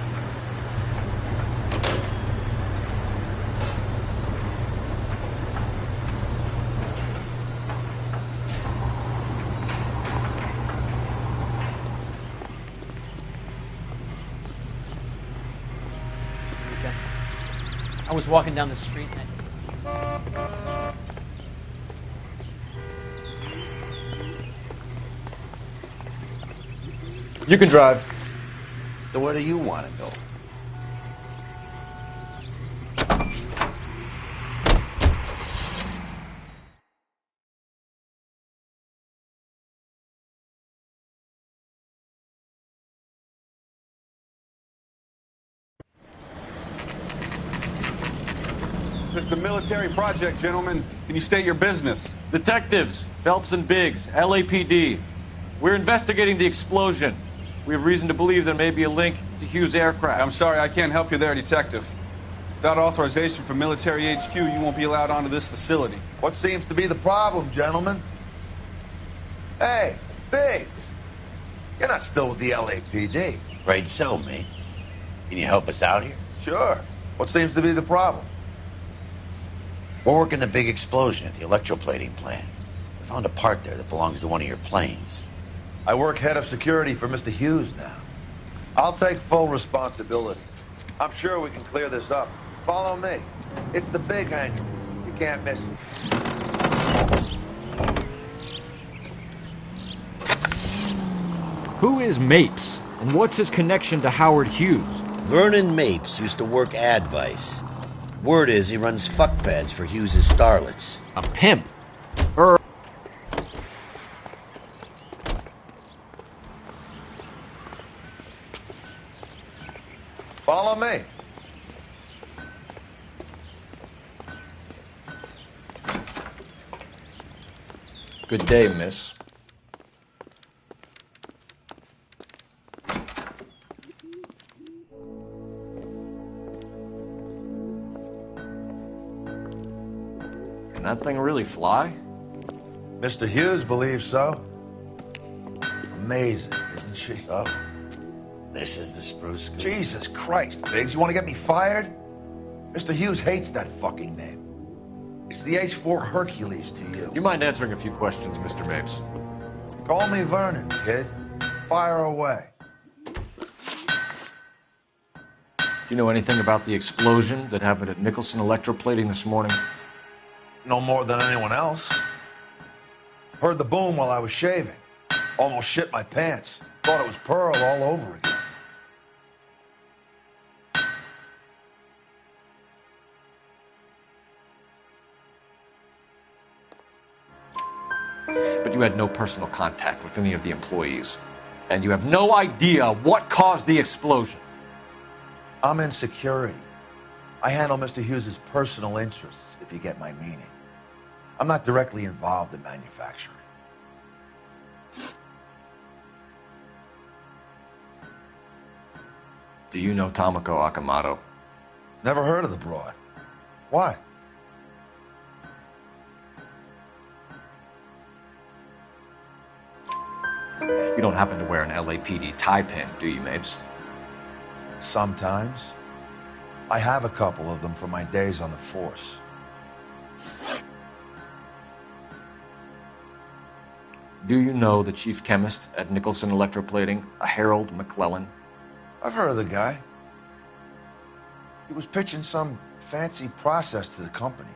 I was walking down the street and You can drive. So where do you want to go? This is a military project, gentlemen. Can you state your business? Detectives, Phelps and Biggs, LAPD. We're investigating the explosion. We have reason to believe there may be a link to Hughes' aircraft. I'm sorry, I can't help you there, Detective. Without authorization from military HQ, you won't be allowed onto this facility. What seems to be the problem, gentlemen? Hey, Biggs. You're not still with the LAPD. Afraid so, mates. Can you help us out here? Sure. What seems to be the problem? We're working the big explosion at the electroplating plant. We found a part there that belongs to one of your planes. I work head of security for Mr. Hughes now. I'll take full responsibility. I'm sure we can clear this up. Follow me. It's the big hangar. You can't miss it. Who is Mapes, and what's his connection to Howard Hughes? Vernon Mapes used to work Advice. Word is he runs fuck pads for Hughes' starlets. A pimp? Follow me. Good day, miss. Can that thing really fly? Mr. Hughes believes so. Amazing, isn't she? So, this is the spruce goose. Jesus Christ, Biggs, you want to get me fired? Mr. Hughes hates that fucking name. It's the H-4 Hercules to you. Do you mind answering a few questions, Mr. Mapes? Call me Vernon, kid. Fire away. Do you know anything about the explosion that happened at Nicholson Electroplating this morning? No more than anyone else. Heard the boom while I was shaving. Almost shit my pants. Thought it was Pearl all over again. But you had no personal contact with any of the employees. And you have no idea what caused the explosion. I'm in security. I handle Mr. Hughes' personal interests, if you get my meaning. I'm not directly involved in manufacturing. Do you know Tomoko Akamoto? Never heard of the broad. Why? You don't happen to wear an LAPD tie pin, do you, Mapes? Sometimes. I have a couple of them from my days on the force. Do you know the chief chemist at Nicholson Electroplating, a Harold McClellan? I've heard of the guy. He was pitching some fancy process to the company.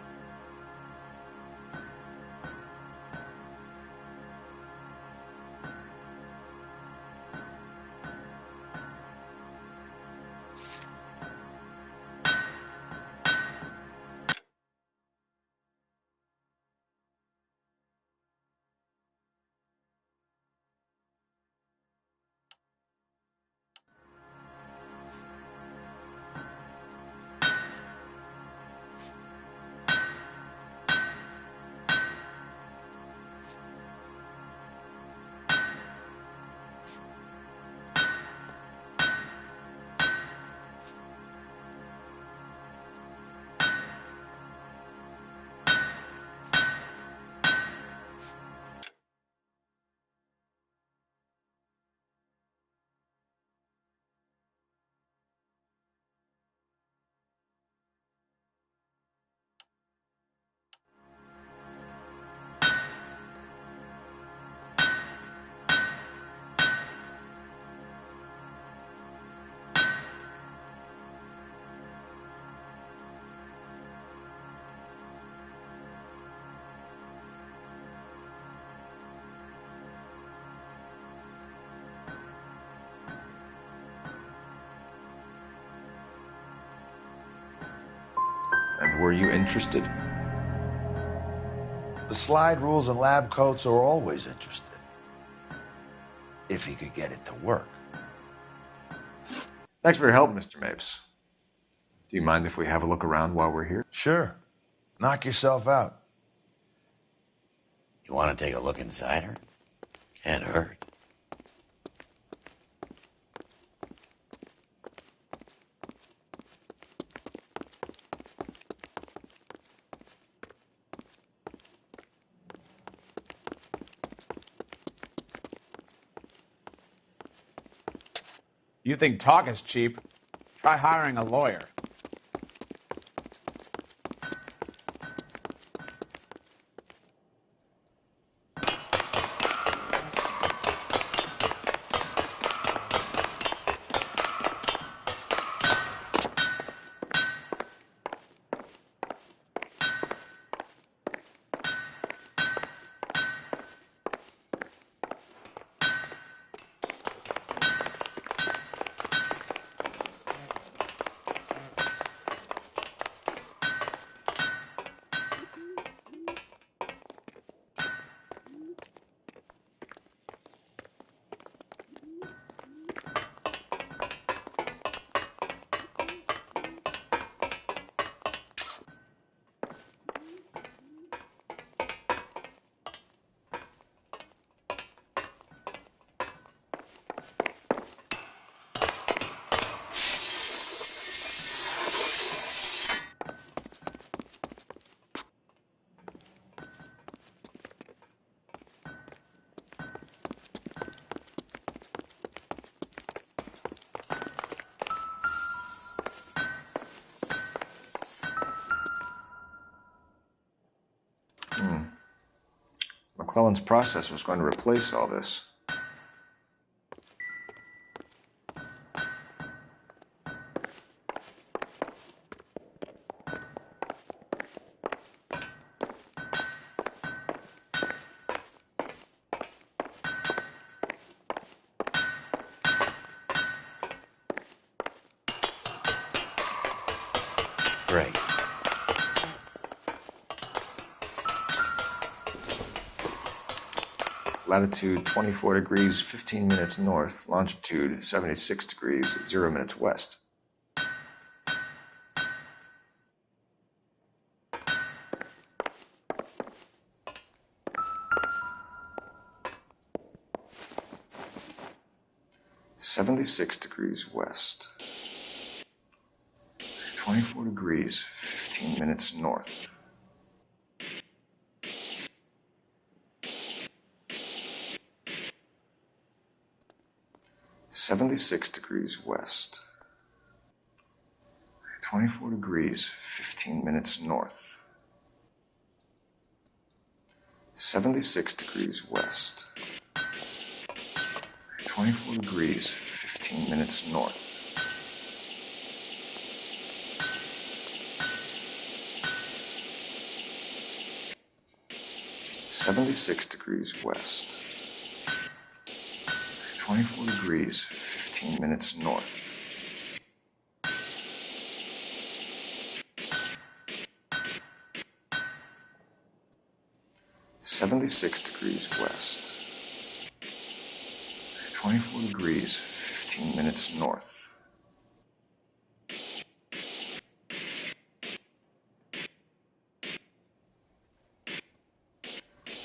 And were you interested? The slide rules and lab coats are always interested. If he could get it to work. Thanks for your help, Mr. Mapes. Do you mind if we have a look around while we're here? Sure. Knock yourself out. You want to take a look inside her? Can't hurt. You think talk is cheap? Try hiring a lawyer. McClellan's process was going to replace all this. Great. Latitude 24 degrees, 15 minutes north. Longitude 76 degrees, 0 minutes west. (76 degrees west). 24 degrees, 15 minutes north. (76 degrees west). 24 degrees, 15 minutes north. 76 degrees west. 24 degrees, 15 minutes north. 76 degrees west. 24 degrees, 15 minutes north. 76 degrees west. 24 degrees, 15 minutes north.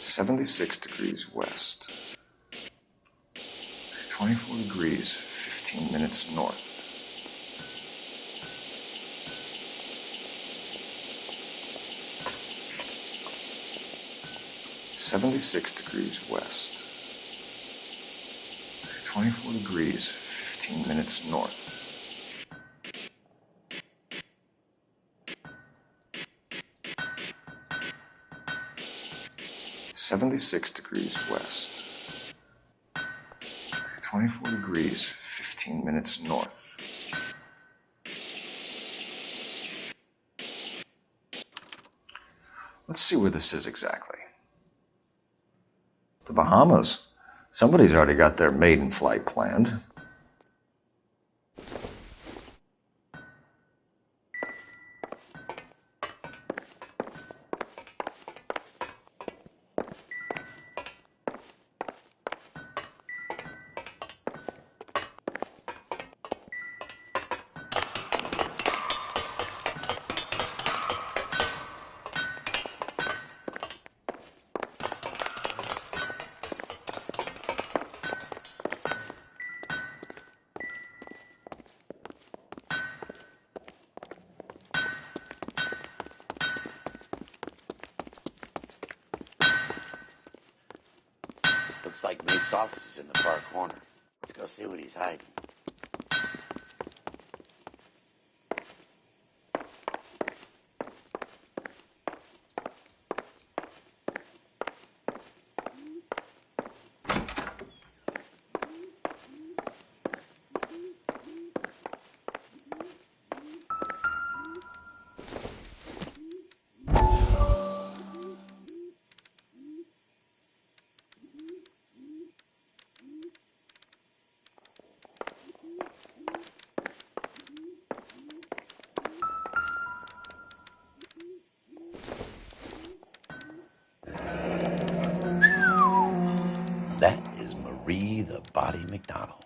76 degrees west. 24 degrees, 15 minutes north. 76 degrees west. 24 degrees, 15 minutes north. 76 degrees west. 24 degrees, 15 minutes north. Let's see where this is exactly. The Bahamas. Somebody's already got their maiden flight planned. Looks like Mapes' office is in the far corner. Let's go see what he's hiding. That is Marie the Body McDonald.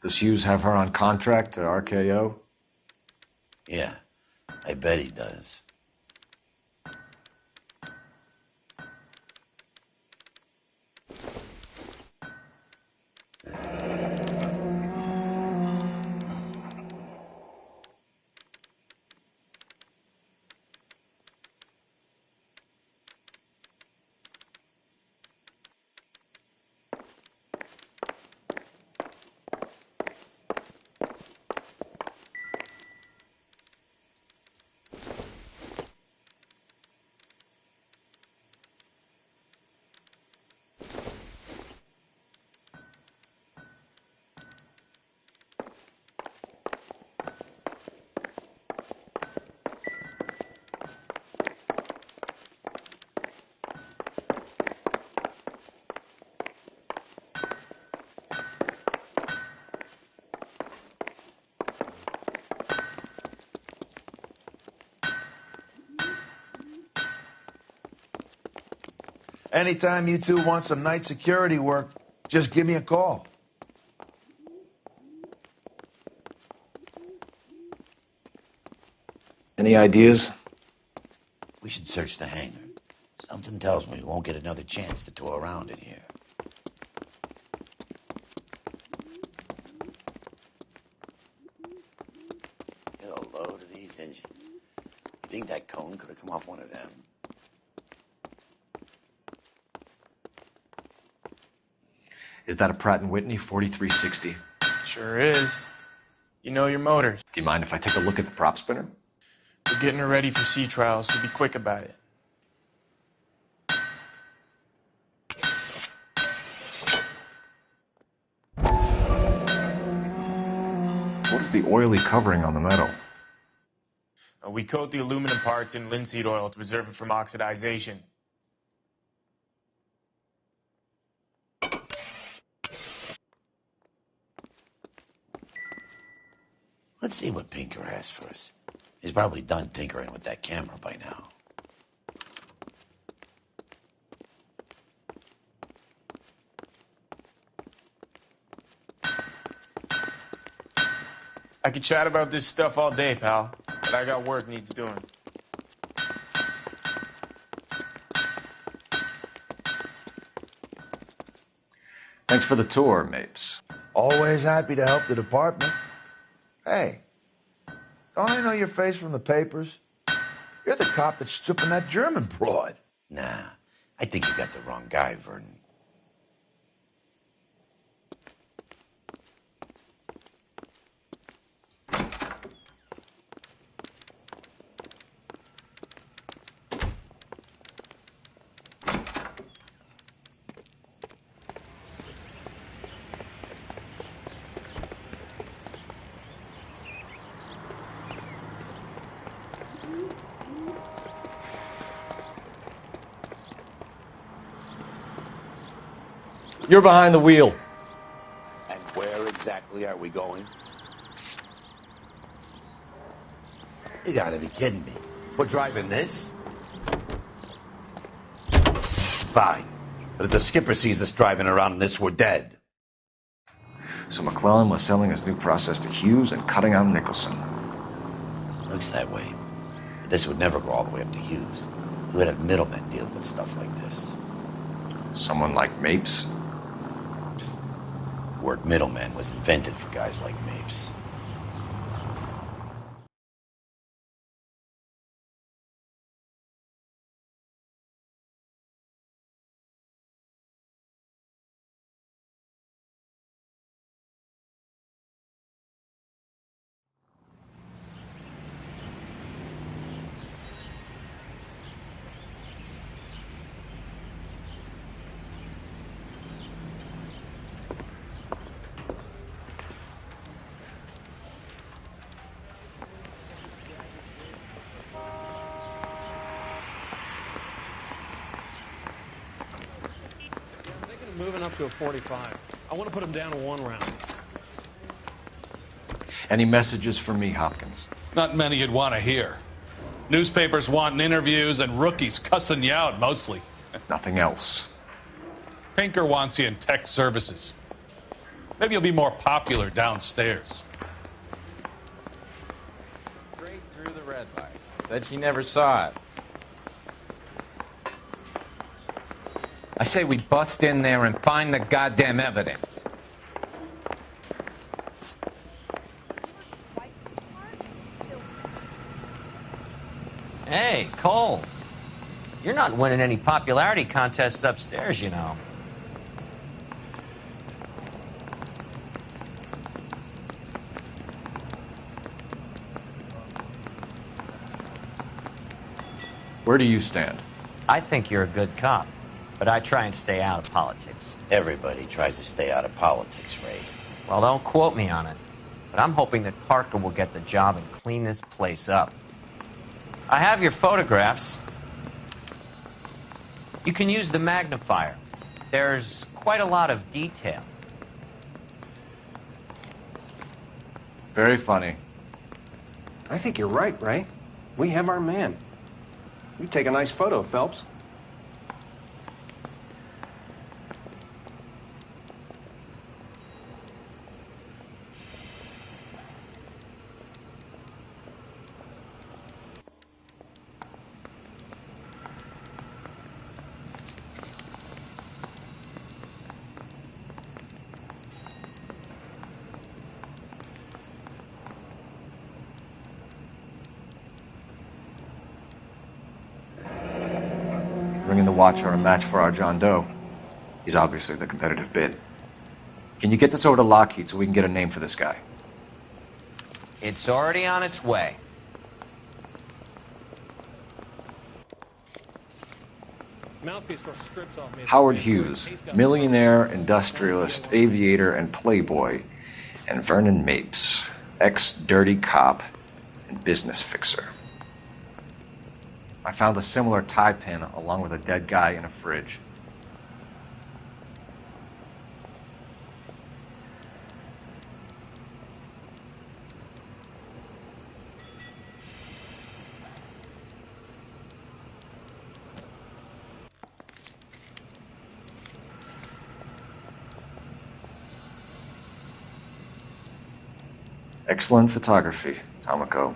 Does Hughes have her on contract to RKO? Yeah, I bet he does. Anytime you two want some night security work, just give me a call. Any ideas? We should search the hangar. Something tells me we won't get another chance to tour around in here. Get a load of these engines. You think that cone could have come off one of them? Is that a Pratt & Whitney 4360? Sure is. You know your motors. Do you mind if I take a look at the prop spinner? We're getting her ready for sea trials, so be quick about it. What is the oily covering on the metal? We coat the aluminum parts in linseed oil to preserve it from oxidization. Let's see what Pinker has for us. He's probably done tinkering with that camera by now. I could chat about this stuff all day, pal, but I got work needs doing. Thanks for the tour, Mapes. Always happy to help the department. Hey, don't I know your face from the papers? You're the cop that's stripping that German broad. Nah, I think you got the wrong guy, Vernon. You're behind the wheel. And where exactly are we going? You gotta be kidding me. We're driving this? Fine. But if the skipper sees us driving around in this, we're dead. So McClellan was selling his new process to Hughes and cutting out Nicholson. Looks that way. But this would never go all the way up to Hughes. He would have middlemen deal with stuff like this. Someone like Mapes? The word middleman was invented for guys like Mapes. up to a 45. I want to put him down to 1 round. Any messages for me, Hopkins? Not many you'd want to hear. Newspapers wanting interviews and rookies cussing you out, mostly. Nothing else. Pinker wants you in tech services. Maybe you'll be more popular downstairs. Straight through the red light. Said she never saw it. I say we bust in there and find the goddamn evidence. Hey, Cole. You're not winning any popularity contests upstairs, you know. Where do you stand? I think you're a good cop, but I try and stay out of politics. Everybody tries to stay out of politics, Ray. Well, don't quote me on it, but I'm hoping that Parker will get the job and clean this place up. I have your photographs. You can use the magnifier. There's quite a lot of detail. Very funny. I think you're right, Ray. We have our man. You take a nice photo, Phelps. Bringing the Watcher a match for our John Doe. He's obviously the competitive bid. Can you get this over to Lockheed so we can get a name for this guy? It's already on its way. Mouthpiece goes strips off me. Howard Hughes, millionaire, industrialist, aviator, and playboy. And Vernon Mapes, ex-dirty cop and business fixer. I found a similar tie pin along with a dead guy in a fridge. Excellent photography, Tomoko.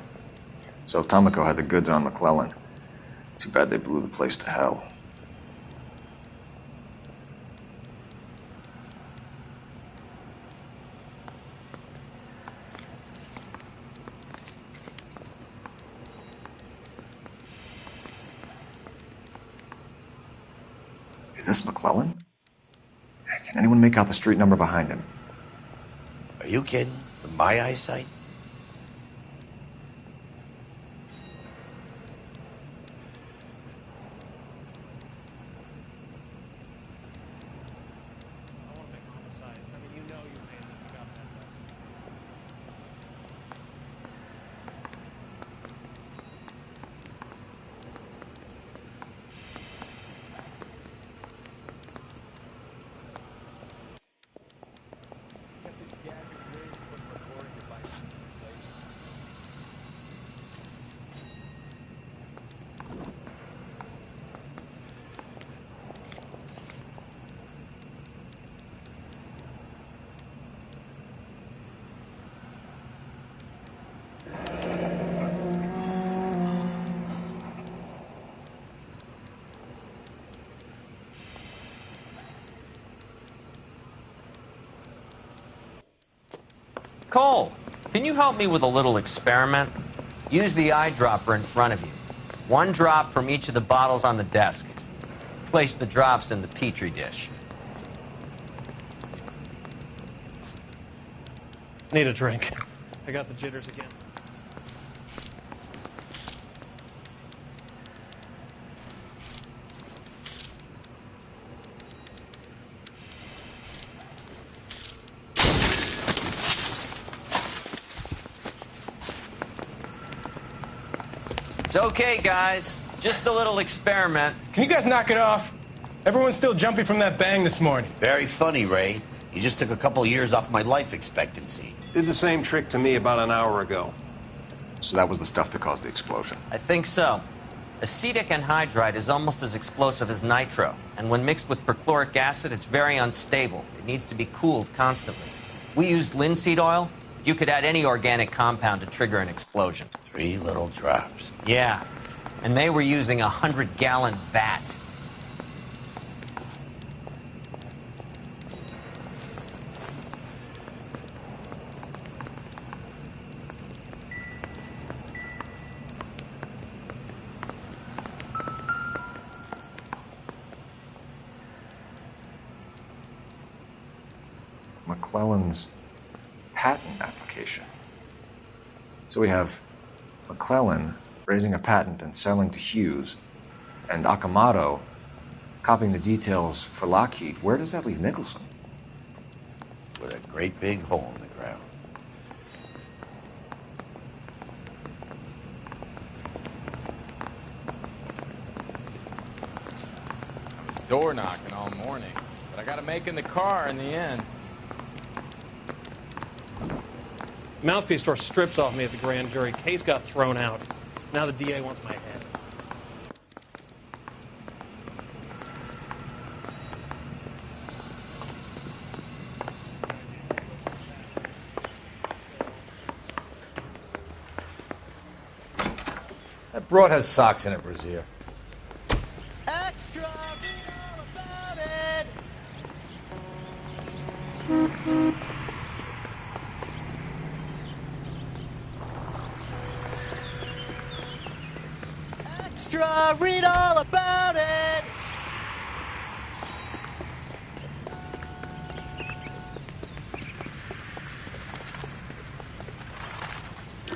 So Tomoko had the goods on McClellan. Too bad they blew the place to hell. Is this McClellan? Can anyone make out the street number behind him? Are you kidding? With my eyesight? Cole, can you help me with a little experiment? Use the eyedropper in front of you. 1 drop from each of the bottles on the desk. Place the drops in the Petri dish. Need a drink. I got the jitters again. It's okay, guys. Just a little experiment. Can you guys knock it off? Everyone's still jumpy from that bang this morning. Very funny, Ray. You just took a couple years off my life expectancy. Did the same trick to me about an hour ago. So that was the stuff that caused the explosion. I think so. Acetic anhydride is almost as explosive as nitro, and when mixed with perchloric acid, it's very unstable. It needs to be cooled constantly. We used linseed oil. You could add any organic compound to trigger an explosion. 3 little drops. Yeah, and they were using a 100-gallon vat. McClellan's patent application. So we have McClellan raising a patent and selling to Hughes, and Akamoto copying the details for Lockheed. Where does that leave Nicholson? With a great big hole in the ground. I was door knocking all morning, but I got to make in the car in the end. Mouthpiece tore strips off me at the grand jury. Case got thrown out. Now the DA wants my head. That broad has socks in it, Brazier. Extra, read all about it. Extra, read all about it.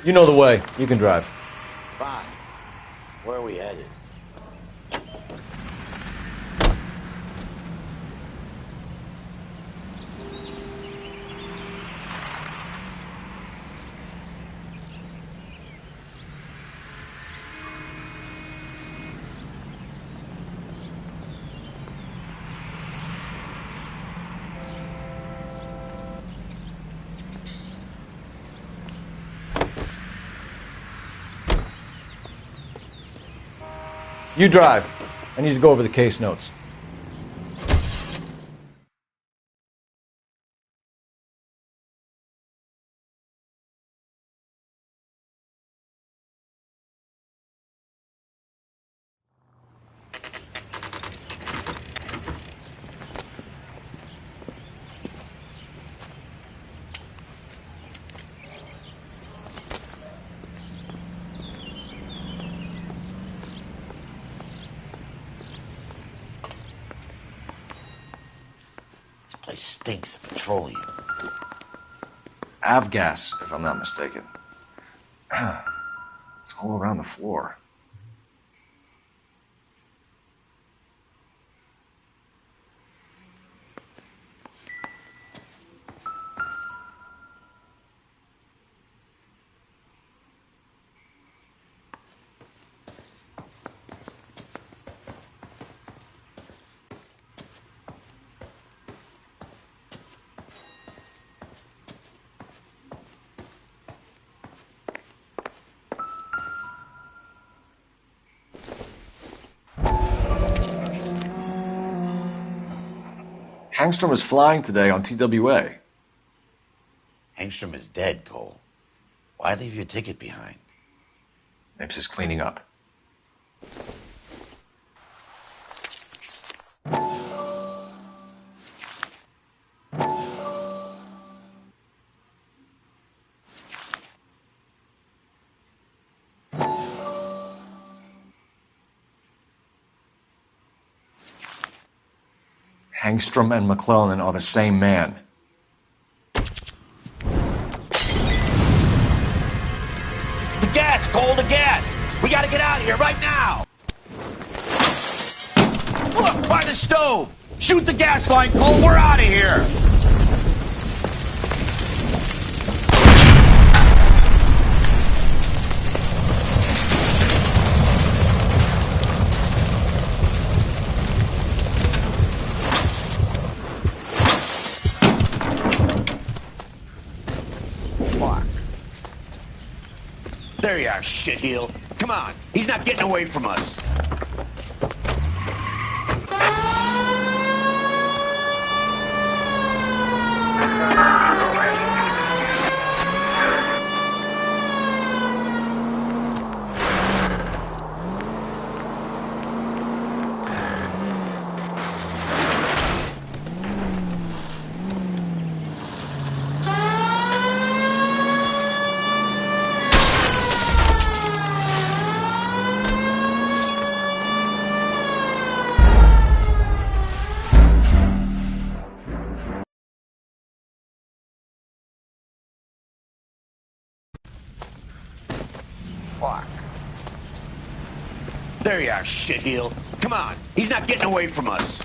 You know the way. You can drive. Fine. Where are we headed? You drive. I need to go over the case notes. Place stinks of petroleum. Avgas, if I'm not mistaken. It's all around the floor. Hangstrom is flying today on TWA. Hangstrom is dead, Cole. Why leave your ticket behind? Maybe just cleaning up. Hangstrom and McClellan are the same man. The gas, Cole, the gas! We gotta get out of here right now! Look, by the stove! Shoot the gas line, Cole, we're out of here! There you are, shitheel. Come on, he's not getting away from us. Fuck. There you are, shitheel. Come on, he's not getting away from us.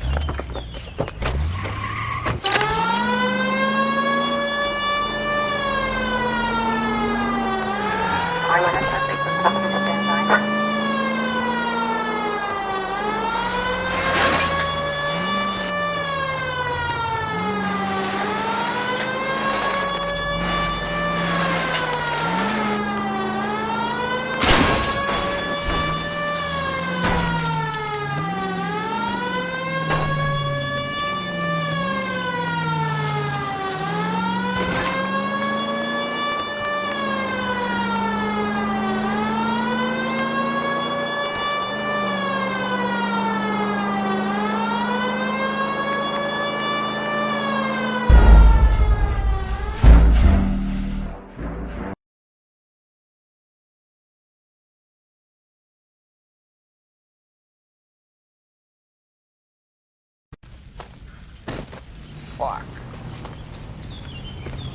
Fuck.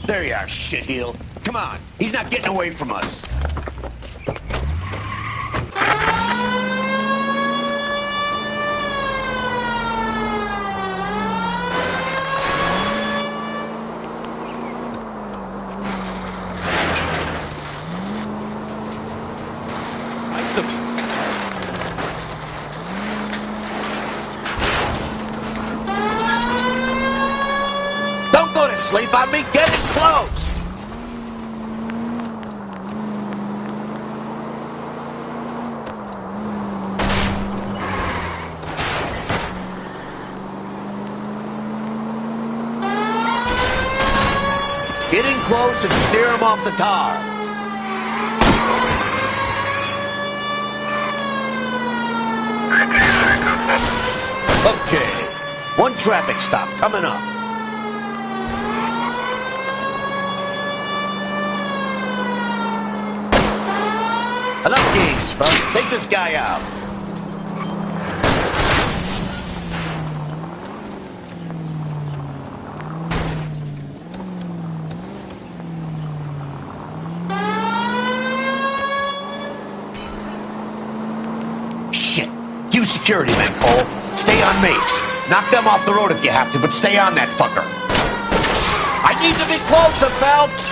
There you are, shitheel. Come on, he's not getting away from us. Don't go to sleep on me. Get in close. Get in close and steer him off the tar. Okay. One traffic stop coming up. Enough games, folks. Take this guy out. Shit. You security men, Cole. Stay on Mace. Knock them off the road if you have to, but stay on that fucker. I need to be closer, Phelps.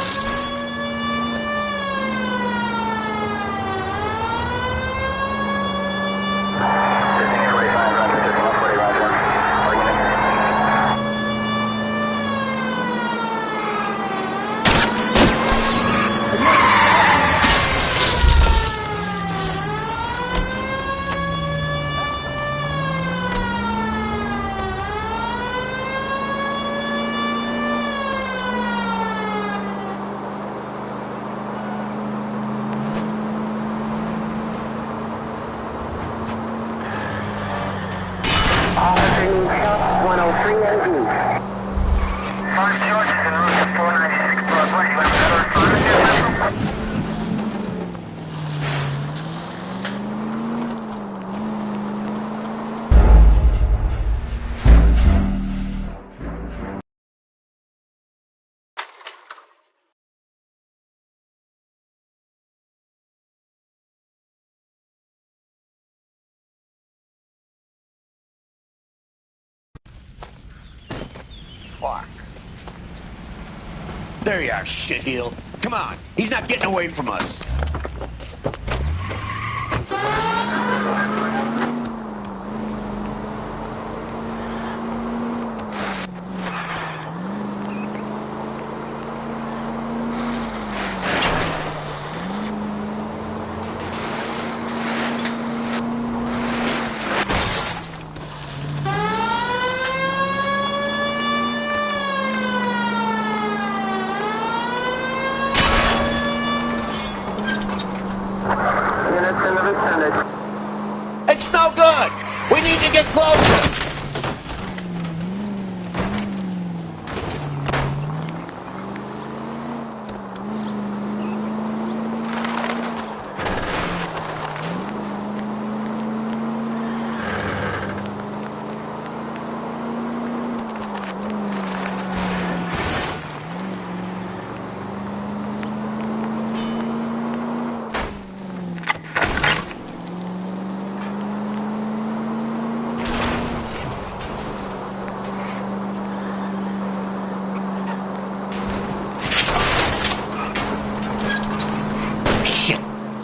Fuck. There you are, shitheel. Come on, he's not getting away from us. It's no good. We need to get closer.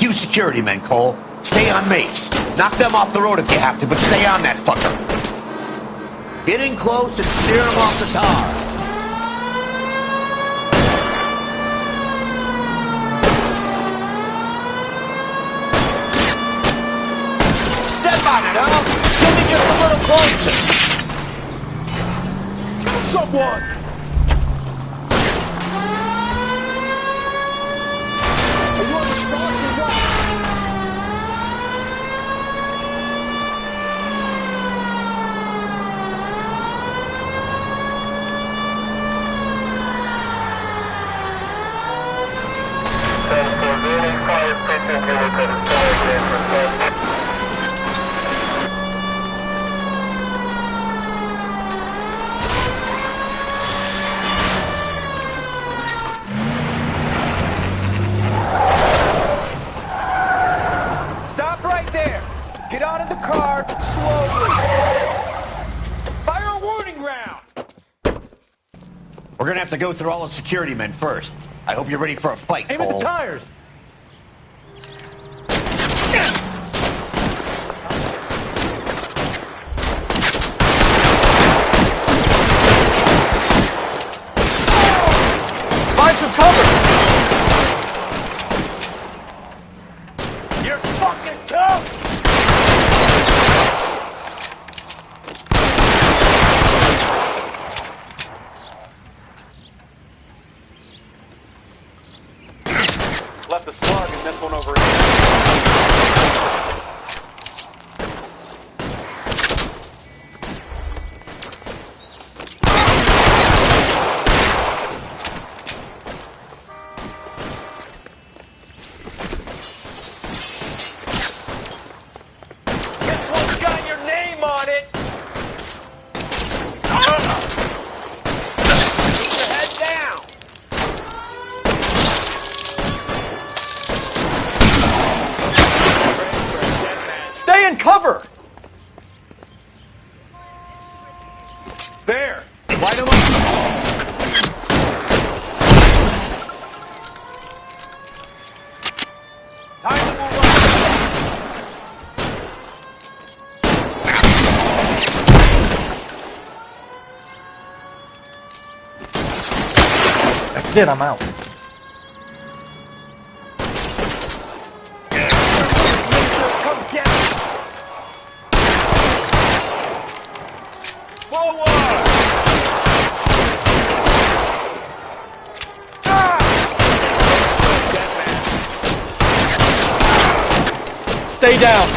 Security men, Cole. Stay on Mapes. Knock them off the road if you have to, but stay on that fucker. Get in close and steer them off the tar. Step on it, huh? Get me just a little closer. Kill someone! Stop right there. Get out of the car slowly. Fire a warning round. We're gonna have to go through all the security men first. I hope you're ready for a fight, Aim Cole. at the tires. Find some cover. You're fucking tough. Left a slug and this one over This one's got your name on it. Keep your head down. Stay in cover. There. Light him up. Time to move on. That's it, I'm out. Come get me. Forward. Stay down.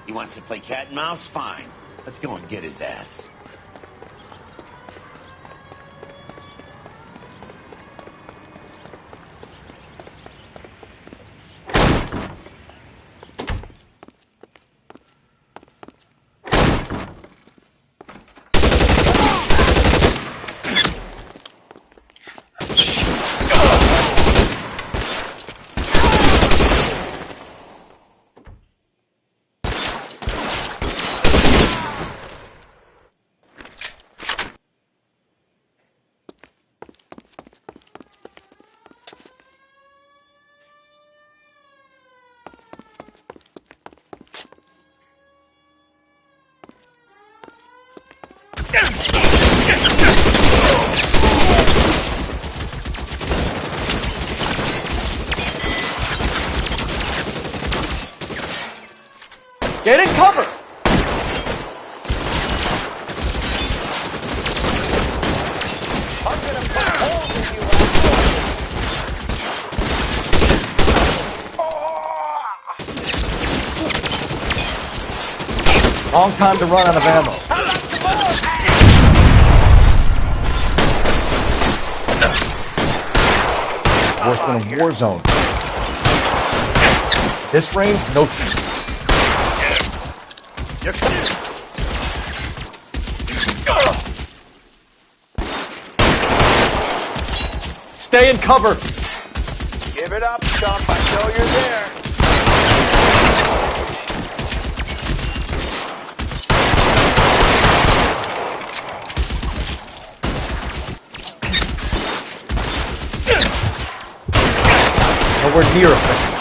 He wants to play cat and mouse? Fine. Let's go and get his ass. Get in cover! I'm gonna put holes in you. Long time to run out of ammo. Worse than a war zone. This range, no chance. Stay in cover. Give it up, chump. I know you're there. Nowhere near effective.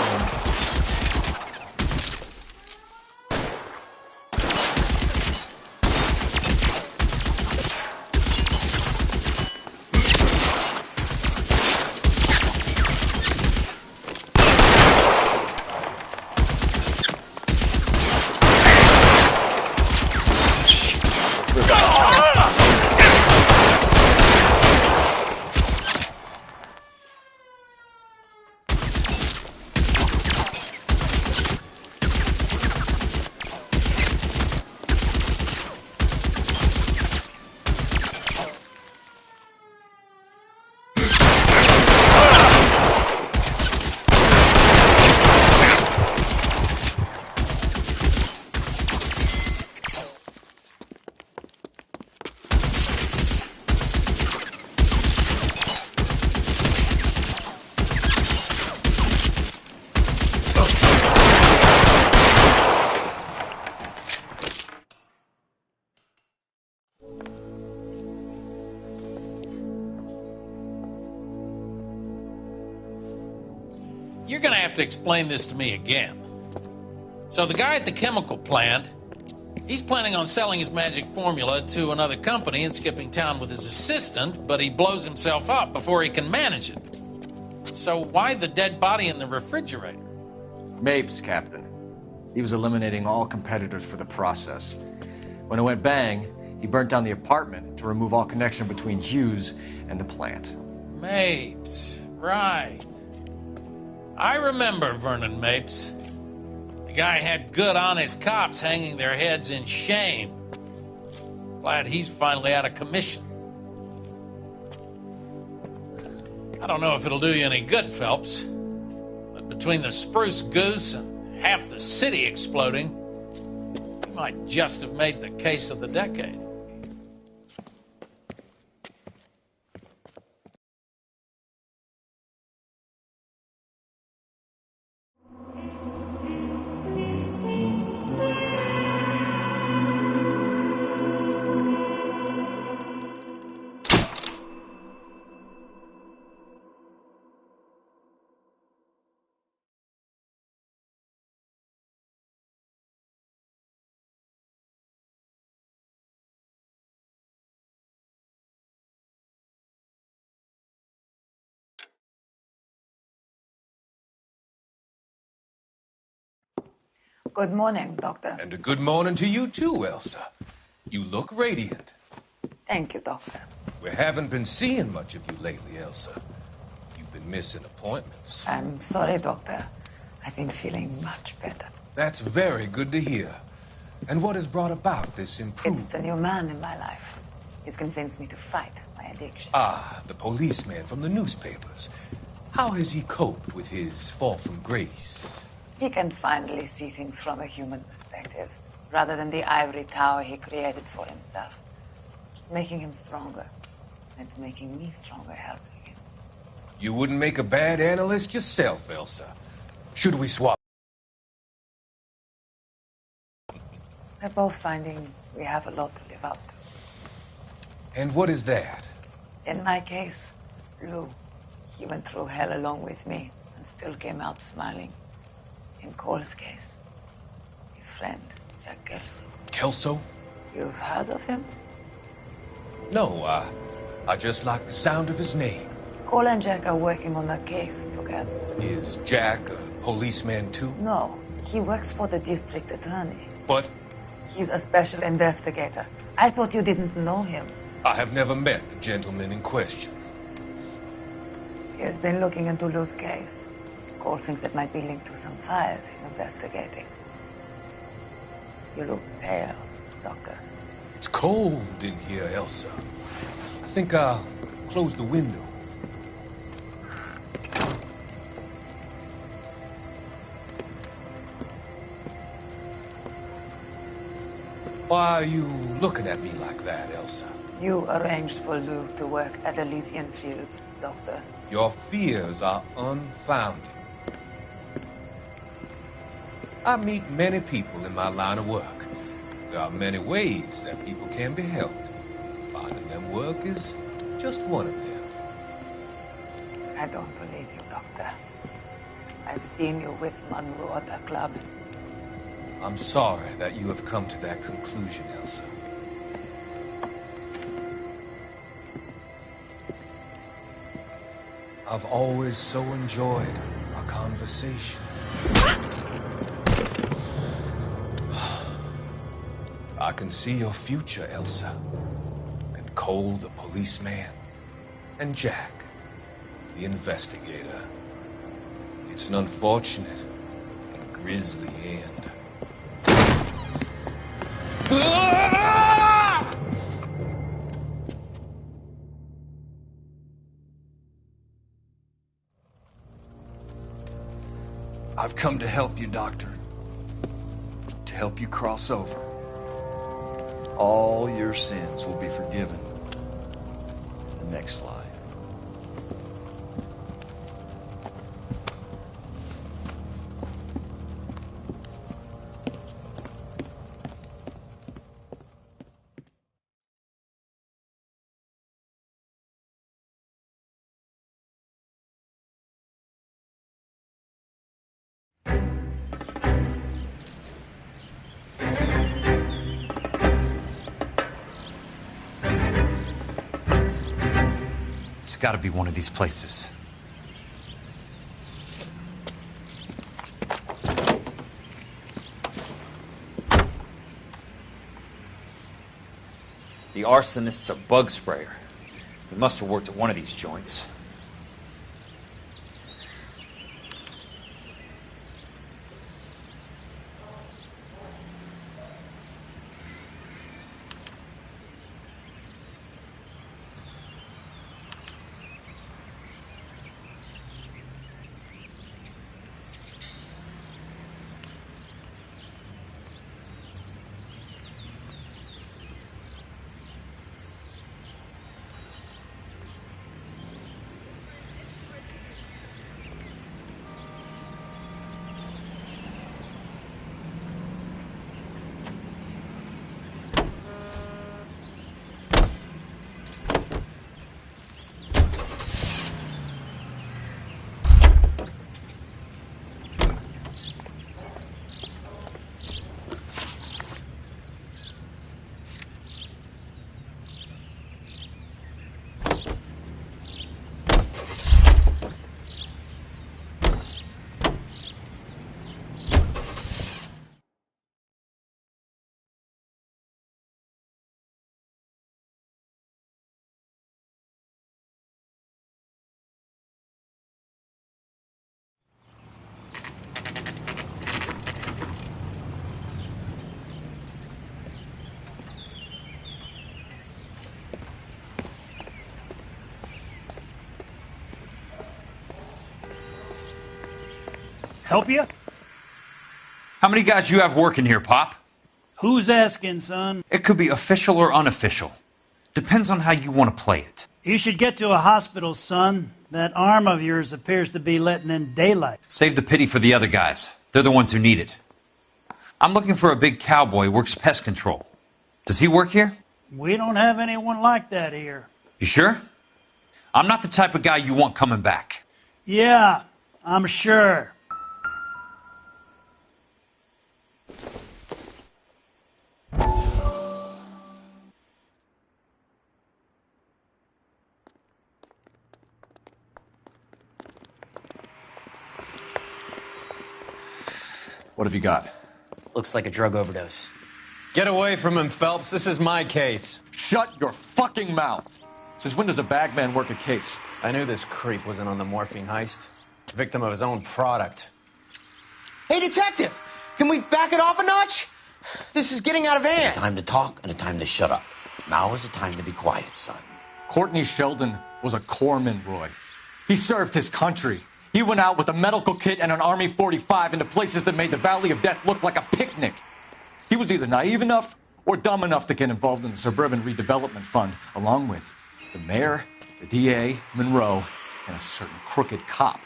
You're gonna have to explain this to me again. So the guy at the chemical plant, he's planning on selling his magic formula to another company and skipping town with his assistant, but he blows himself up before he can manage it. So why the dead body in the refrigerator? Mapes, Captain. He was eliminating all competitors for the process. When it went bang, he burnt down the apartment to remove all connection between Hughes and the plant. Mapes, right. I remember Vernon Mapes. The guy had good, honest cops hanging their heads in shame. Glad he's finally out of commission. I don't know if it'll do you any good, Phelps, but between the spruce goose and half the city exploding, you might just have made the case of the decade. Good morning, Doctor. And a good morning to you too, Elsa. You look radiant. Thank you, Doctor. We haven't been seeing much of you lately, Elsa. You've been missing appointments. I'm sorry, Doctor. I've been feeling much better. That's very good to hear. And what has brought about this improvement? It's the new man in my life. He's convinced me to fight my addiction. Ah, the policeman from the newspapers. How has he coped with his fall from grace? He can finally see things from a human perspective, rather than the ivory tower he created for himself. It's making him stronger. It's making me stronger helping him. You wouldn't make a bad analyst yourself, Elsa. Should we swap? We're both finding we have a lot to live up to. And what is that? In my case, Lou. He went through hell along with me and still came out smiling. In Cole's case, his friend, Jack Kelso. Kelso? You've heard of him? No, I just like the sound of his name. Cole and Jack are working on a case together. Is Jack a policeman too? No, he works for the district attorney. But He's a special investigator. I thought you didn't know him. I have never met the gentleman in question. He has been looking into Lou's case. Cole thinks it might be linked to some fires he's investigating. You look pale, Doctor. It's cold in here, Elsa. I think I'll close the window. Why are you looking at me like that, Elsa? You arranged for Lou to work at Elysian Fields, Doctor. Your fears are unfounded. I meet many people in my line of work. There are many ways that people can be helped. Finding them work is just one of them. I don't believe you, Doctor. I've seen you with Monroe at the club. I'm sorry that you have come to that conclusion, Elsa. I've always so enjoyed our conversation. I can see your future, Elsa. And Cole, the policeman. And Jack, the investigator. It's an unfortunate and grisly end. I've come to help you, Doctor. To help you cross over. All your sins will be forgiven in the next life. It's got to be one of these places. The arsonist's a bug sprayer. He must have worked at one of these joints. Help you? How many guys you have working here, Pop? Who's asking, son? It could be official or unofficial. Depends on how you want to play it. You should get to a hospital, son. That arm of yours appears to be letting in daylight. Save the pity for the other guys. They're the ones who need it. I'm looking for a big cowboy who works pest control. Does he work here? We don't have anyone like that here. You sure? I'm not the type of guy you want coming back. Yeah, I'm sure. What have you got? Looks like a drug overdose. Get away from him, Phelps. This is my case. Shut your fucking mouth! Since when does a bagman work a case? I knew this creep wasn't on the morphine heist. Victim of his own product. Hey, detective! Can we back it off a notch? This is getting out of hand. A time to talk and a time to shut up. Now is the time to be quiet, son. Courtney Sheldon was a corpsman, Roy. He served his country. He went out with a medical kit and an Army 45 into places that made the Valley of Death look like a picnic. He was either naive enough or dumb enough to get involved in the Suburban Redevelopment Fund, along with the mayor, the DA, Monroe, and a certain crooked cop.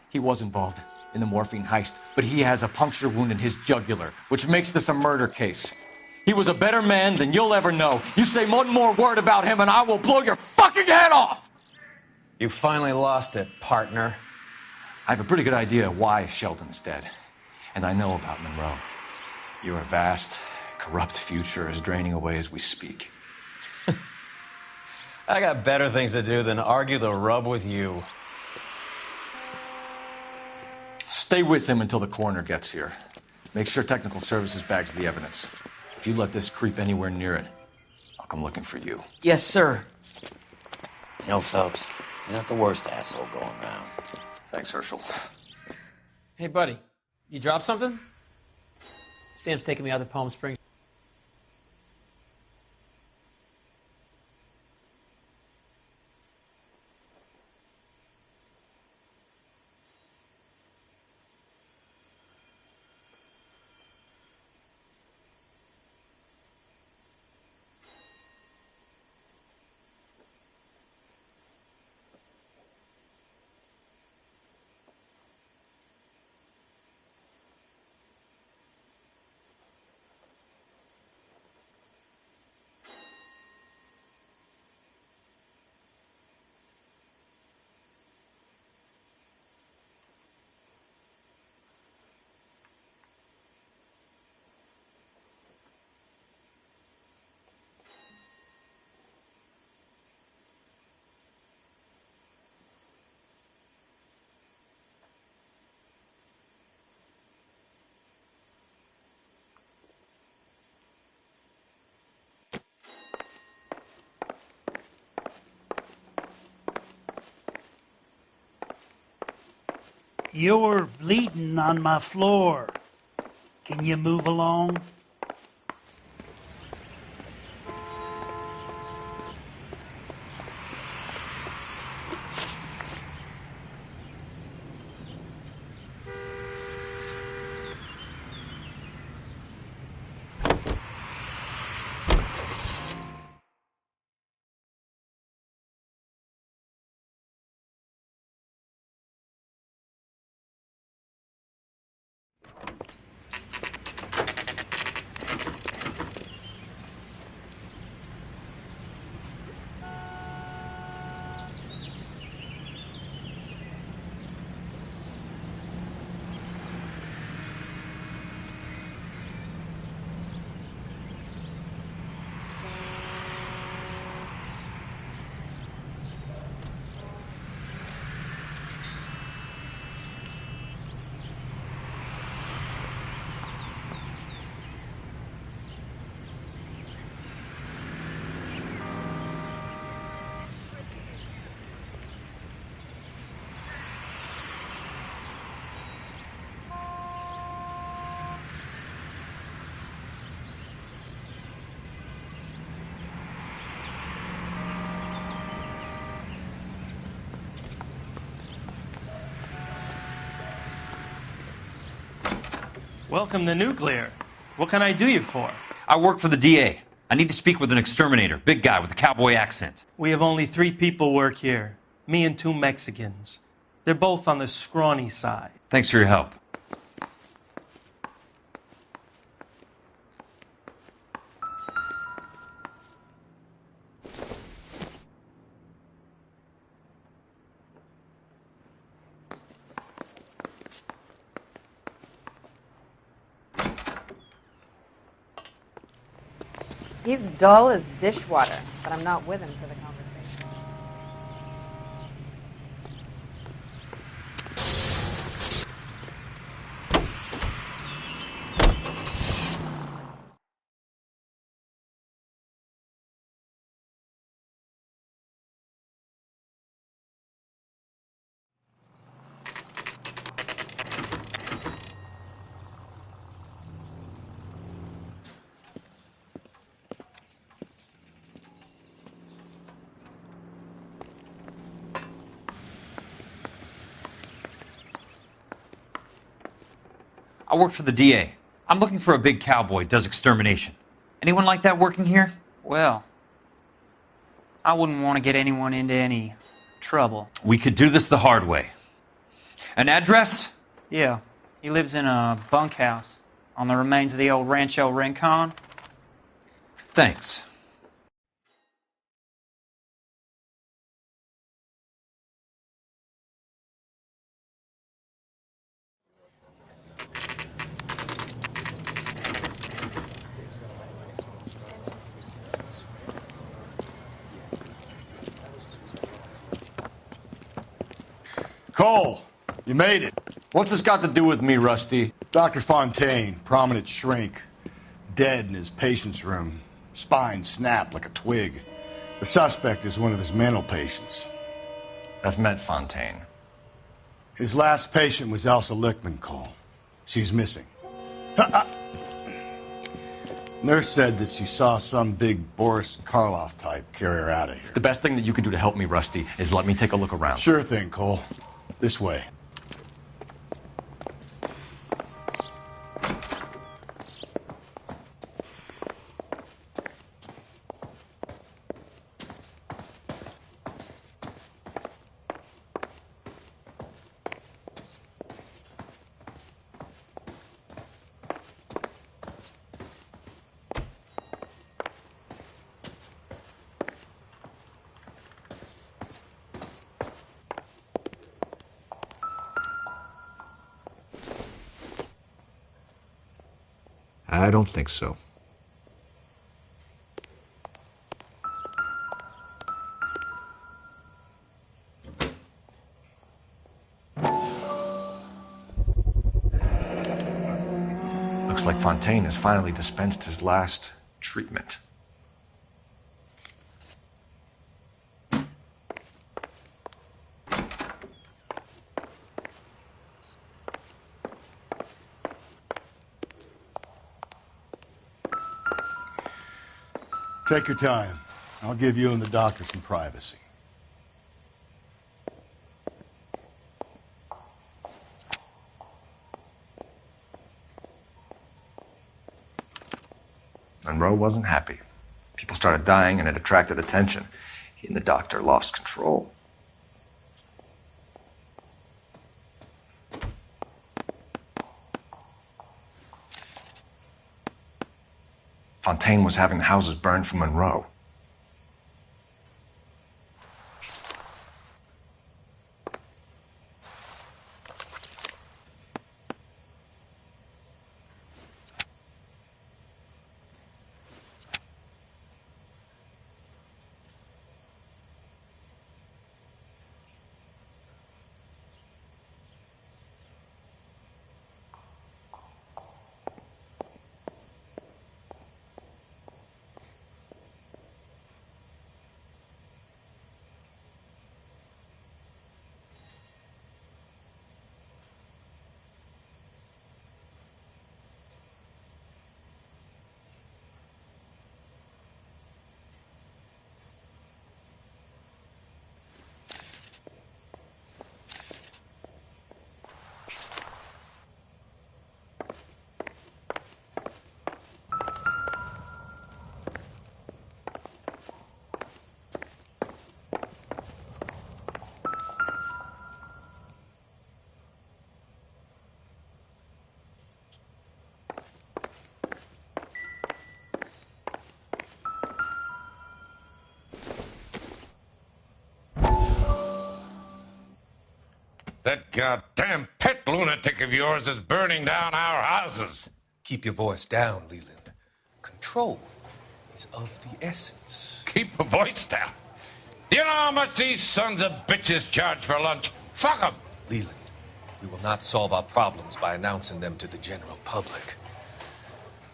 He was involved in the morphine heist, but he has a puncture wound in his jugular, which makes this a murder case. He was a better man than you'll ever know. You say one more word about him and I will blow your fucking head off! You finally lost it, partner. I have a pretty good idea why Sheldon's dead. And I know about Monroe. Your vast, corrupt future is draining away as we speak. I got better things to do than argue the rub with you. Stay with him until the coroner gets here. Make sure technical services bags the evidence. If you let this creep anywhere near it, I'll come looking for you. Yes, sir. You know, Phelps, you're not the worst asshole going around. Thanks, Herschel. Hey, buddy. You dropped something? Sam's taking me out to Palm Springs. You're bleeding on my floor. Can you move along? Welcome to Nuclear. What can I do you for? I work for the DA. I need to speak with an exterminator, big guy with a cowboy accent. We have only 3 people work here. Me and 2 Mexicans. They're both on the scrawny side. Thanks for your help. He's dull as dishwater, but I'm not with him for the conversation. I work for the DA. I'm looking for a big cowboy who does extermination. Anyone like that working here? Well, I wouldn't want to get anyone into any trouble. We could do this the hard way. An address? Yeah, he lives in a bunkhouse on the remains of the old Rancho Rincon. Thanks. Cole, you made it. What's this got to do with me, Rusty? Dr. Fontaine, prominent shrink, dead in his patient's room. Spine snapped like a twig. The suspect is one of his mental patients. I've met Fontaine. His last patient was Elsa Lichtman, Cole. She's missing. Nurse said that she saw some big Boris Karloff type carry her out of here. The best thing that you can do to help me, Rusty, is let me take a look around. Sure thing, Cole. This way. I don't think so. Looks like Fontaine has finally dispensed his last treatment. Take your time. I'll give you and the doctor some privacy. Monroe wasn't happy. People started dying and it attracted attention. He and the doctor lost control. Fontaine was having the houses burned for Monroe. That goddamn pet lunatic of yours is burning down our houses. Keep your voice down, Leland. Control is of the essence. Keep your voice down? Do you know how much these sons of bitches charge for lunch? Fuck them! Leland, we will not solve our problems by announcing them to the general public.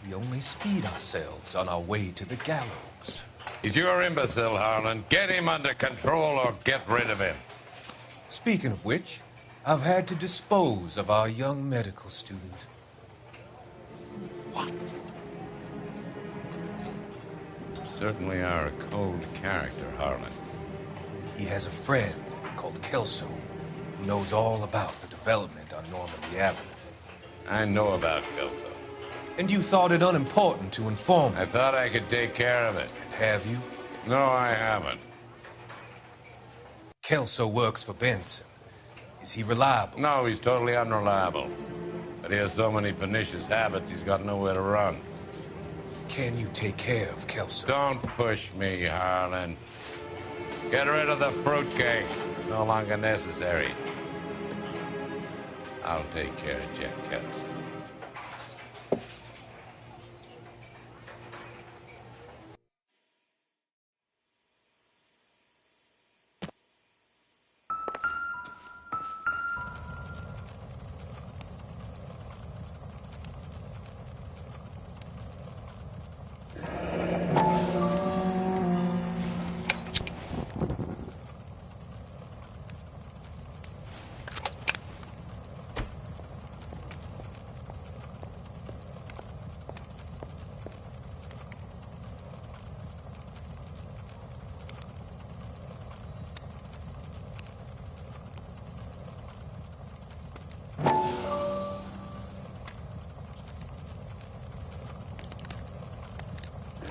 We only speed ourselves on our way to the gallows. He's your imbecile, Harlan. Get him under control or get rid of him. Speaking of which, I've had to dispose of our young medical student. What? You certainly are a cold character, Harlan. He has a friend called Kelso who knows all about the development on Normandy Avenue. I know about Kelso. And you thought it unimportant to inform me. I thought I could take care of it. Have you? No, I haven't. Kelso works for Benson. Is he reliable? No, he's totally unreliable. But he has so many pernicious habits, he's got nowhere to run. Can you take care of Kelso? Don't push me, Harlan. Get rid of the fruitcake. No longer necessary. I'll take care of Jack Kelso.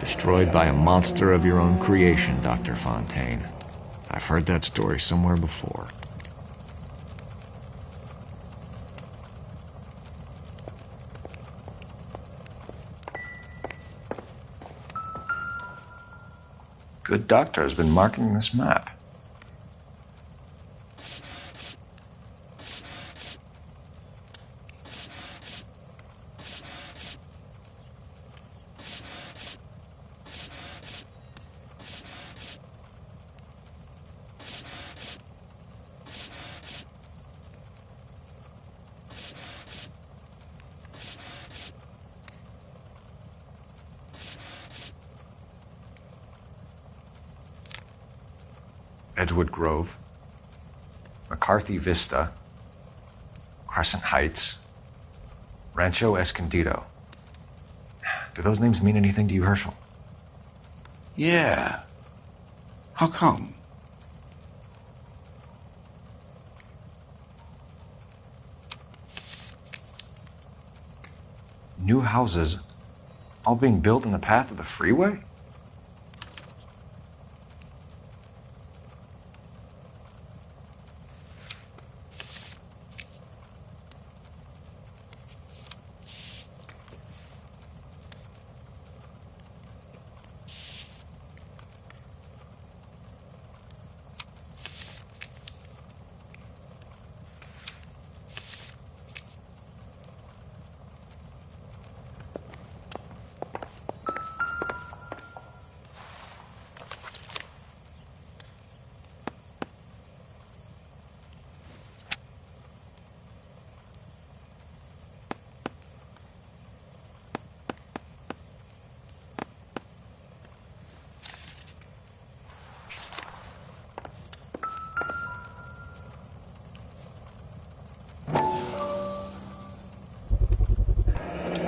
Destroyed by a monster of your own creation, Dr. Fontaine. I've heard that story somewhere before. Good doctor has been marking this map. Edgewood Grove, McCarthy Vista, Crescent Heights, Rancho Escondido. Do those names mean anything to you, Herschel? Yeah. How come? New houses, all being built in the path of the freeway?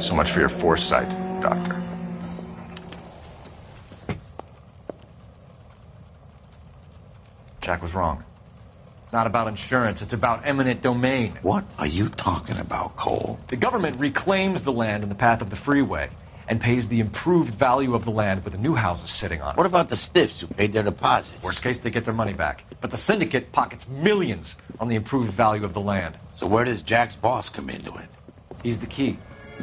So much for your foresight, Doctor. Jack was wrong. It's not about insurance, it's about eminent domain. What are you talking about, Cole? The government reclaims the land in the path of the freeway and pays the improved value of the land with the new houses sitting on it. What about the stiffs who paid their deposits? Worst case, they get their money back. But the syndicate pockets millions on the improved value of the land. So where does Jack's boss come into it? He's the key.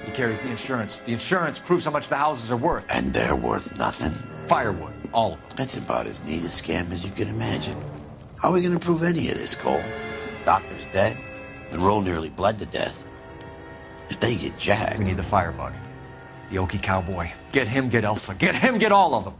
He carries the insurance. The insurance proves how much the houses are worth. And they're worth nothing? Firewood, all of them. That's about as neat a scam as you can imagine. How are we going to prove any of this, Cole? Doctor's dead. Monroe nearly bled to death. If they get Jack... We need the firebug. The Okie cowboy. Get him, get Elsa. Get him, get all of them.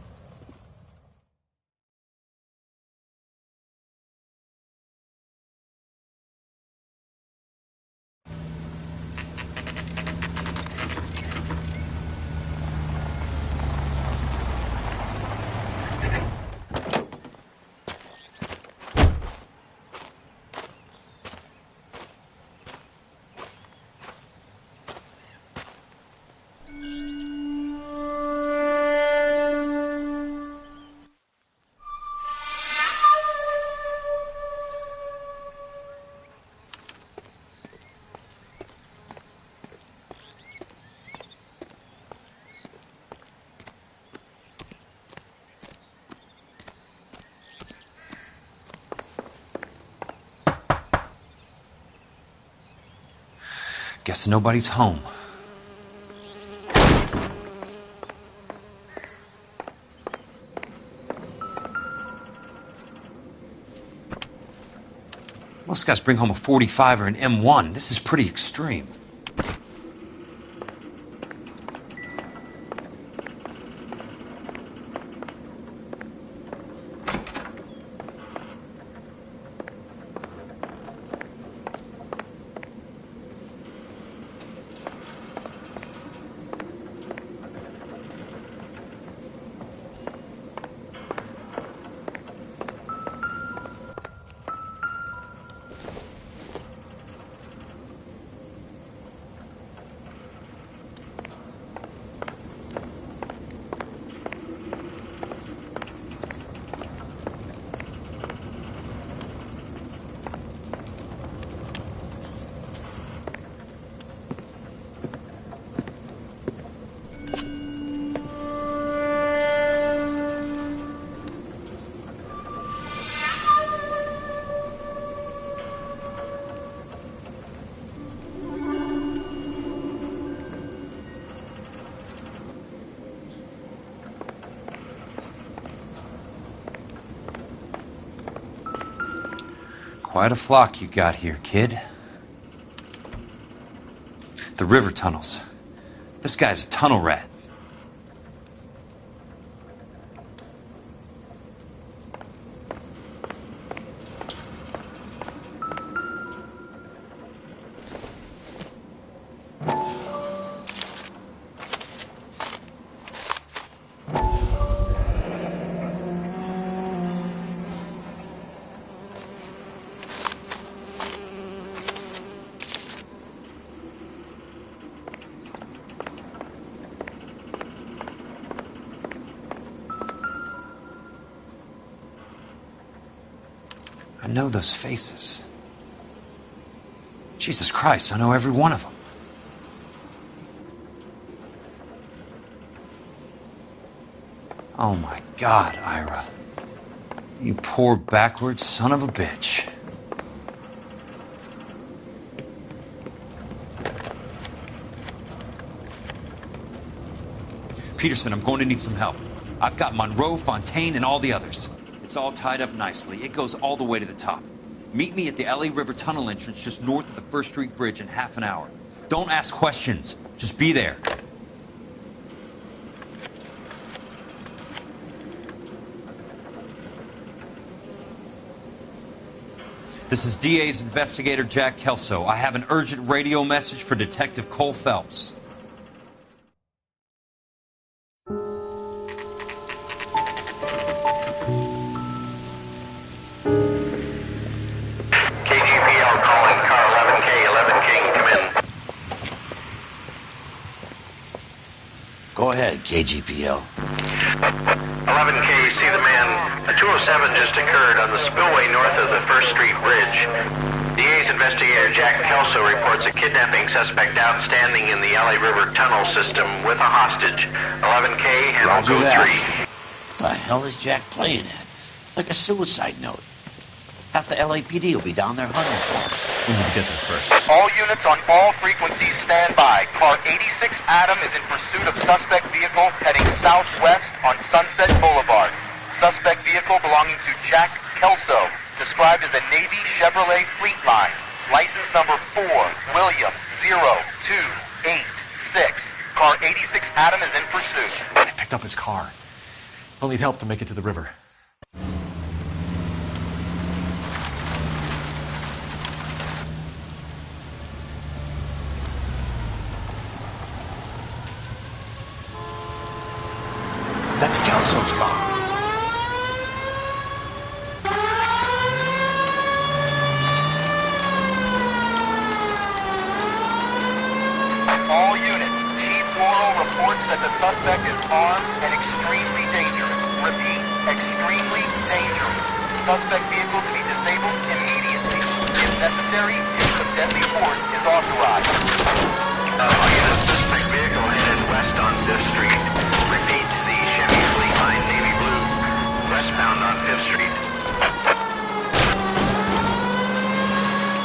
Guess nobody's home. Most guys bring home a 45 or an M1. This is pretty extreme. Quite a flock you got here, kid. The river tunnels. This guy's a tunnel rat. I know those faces. Jesus Christ, I know every one of them. Oh my God, Ira. You poor backwards son of a bitch. Peterson, I'm going to need some help. I've got Monroe, Fontaine, and all the others. It's all tied up nicely. It goes all the way to the top. Meet me at the LA River Tunnel entrance just north of the First Street Bridge in half an hour. Don't ask questions. Just be there. This is DA's investigator Jack Kelso. I have an urgent radio message for Detective Cole Phelps. Go ahead, KGPL. 11K, see the man. A 207 just occurred on the spillway north of the First Street Bridge. DA's investigator Jack Kelso reports a kidnapping suspect outstanding in the LA River tunnel system with a hostage. 11K, handle Roger code that. 3. The hell is Jack playing at? Like a suicide note. Half the LAPD will be down there hunting for him. We need to get there first. All units on all frequencies stand by. Car 86 Adam is in pursuit of suspect vehicle heading southwest on Sunset Boulevard. Suspect vehicle belonging to Jack Kelso, described as a Navy Chevrolet Fleetline. License number 4, William 0286. Car 86 Adam is in pursuit. They picked up his car. He'll need help to make it to the river. That's Kelso's car. All units, Chief Laurel reports that the suspect is armed and extremely dangerous. Repeat, extremely dangerous. Suspect vehicle to be disabled immediately. If necessary, use of deadly force is authorized. All units, suspect vehicle headed west on 5th Street. Repeat, the Chevy Fleetline Navy Blue, westbound on 5th Street.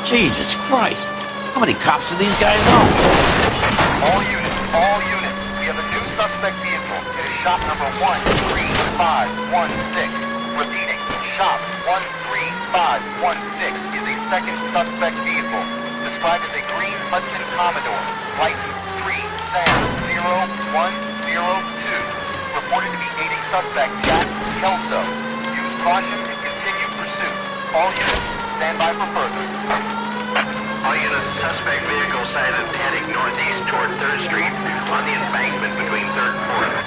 Jesus Christ. How many cops do these guys own? All units. We have a new suspect vehicle. It is shop number 13516. Repeating, shop 13516 is a second suspect vehicle, described as a green Hudson Commodore, license 3SAM0102, reported to be aiding suspect Jack Kelso. Use caution and continue pursuit. All units, stand by for further. All units, suspect vehicle sighted heading northeast toward 3rd Street on the embankment between 3rd and 4th.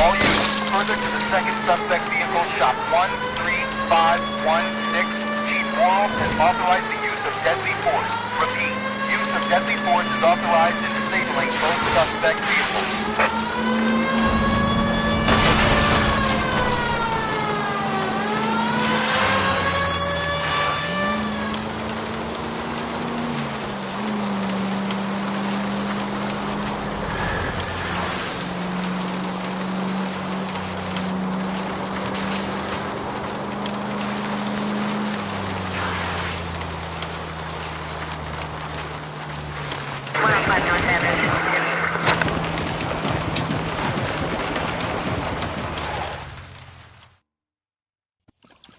All units, further to the second suspect vehicle, shop 13516. Chief Morrill has authorized the use of deadly force. Repeat, use of deadly force is authorized in disabling both suspect vehicles.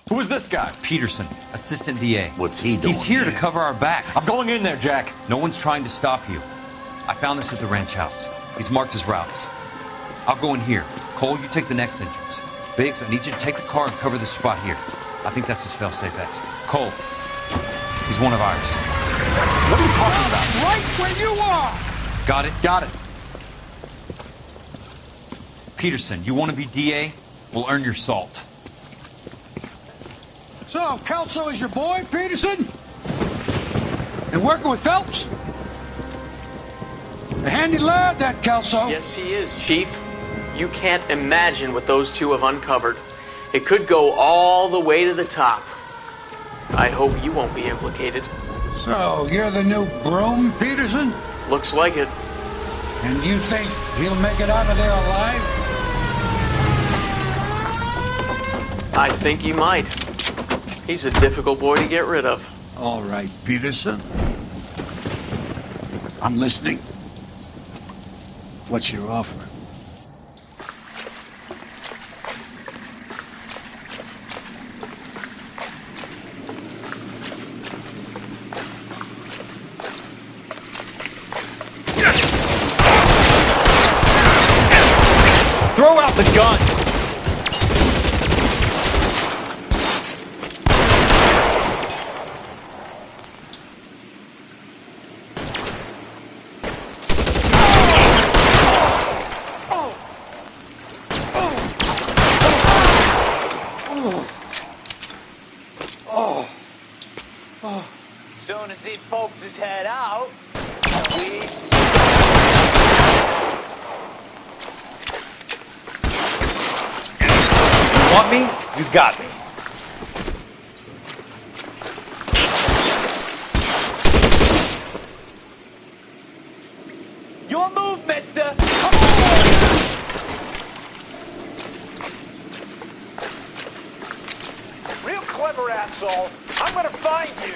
Who is this guy? Peterson, assistant DA. What's he doing? He's here to cover our backs. I'm going in there, Jack. No one's trying to stop you. I found this at the ranch house. He's marked his routes. I'll go in here. Cole, you take the next entrance. Biggs, I need you to take the car and cover this spot here. I think that's his fail-safe exit. Cole, he's one of ours. What are you talking about? Right where you are! Got it? Got it. Peterson, you want to be DA? We'll earn your salt. So, Kelso is your boy, Peterson? And working with Phelps? A handy lad, that Kelso. Yes, he is, Chief. You can't imagine what those two have uncovered. It could go all the way to the top. I hope you won't be implicated. So, you're the new broom, Peterson? Looks like it. And you think he'll make it out of there alive? I think he might. He's a difficult boy to get rid of. All right, Peterson. I'm listening. What's your offer? Throw out the gun! Soon as he pokes his head out, we... You want me? You got me. Your move, mister! Real clever, asshole. I'm gonna find you.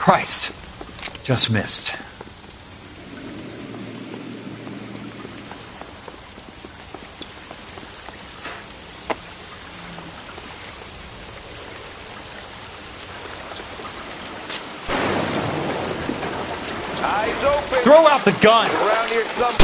Christ. Just missed. Eyes open. Throw out the gun. Around here some.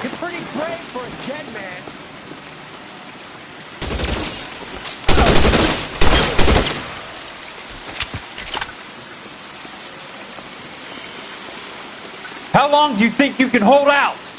You're pretty brave for a dead man. How long do you think you can hold out?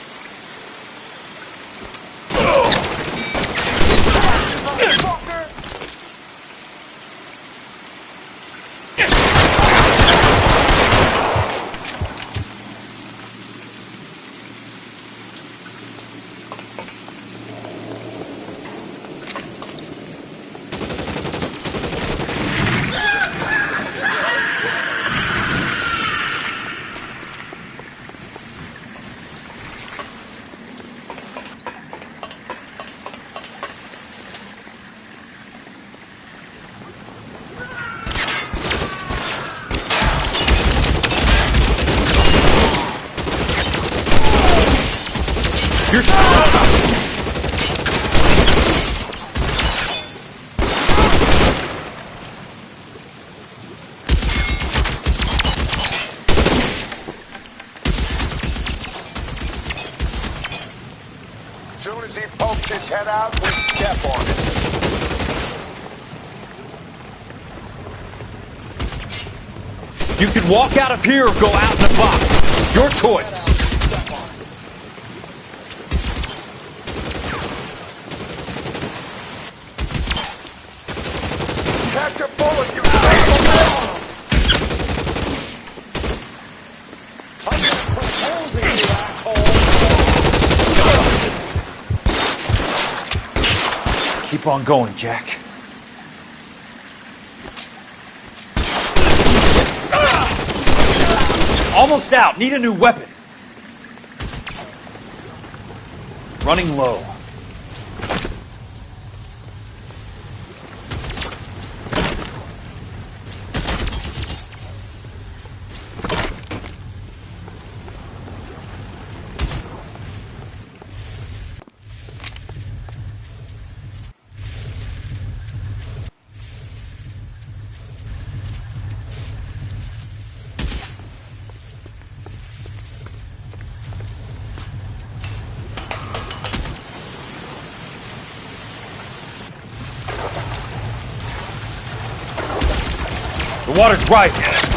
You're Soon as he pokes his head out, we step on it. You can walk out of here or go out in the box. Your choice. Catch a bullet, you Keep on going, Jack. Almost out. Need a new weapon. Running low. The water's rising.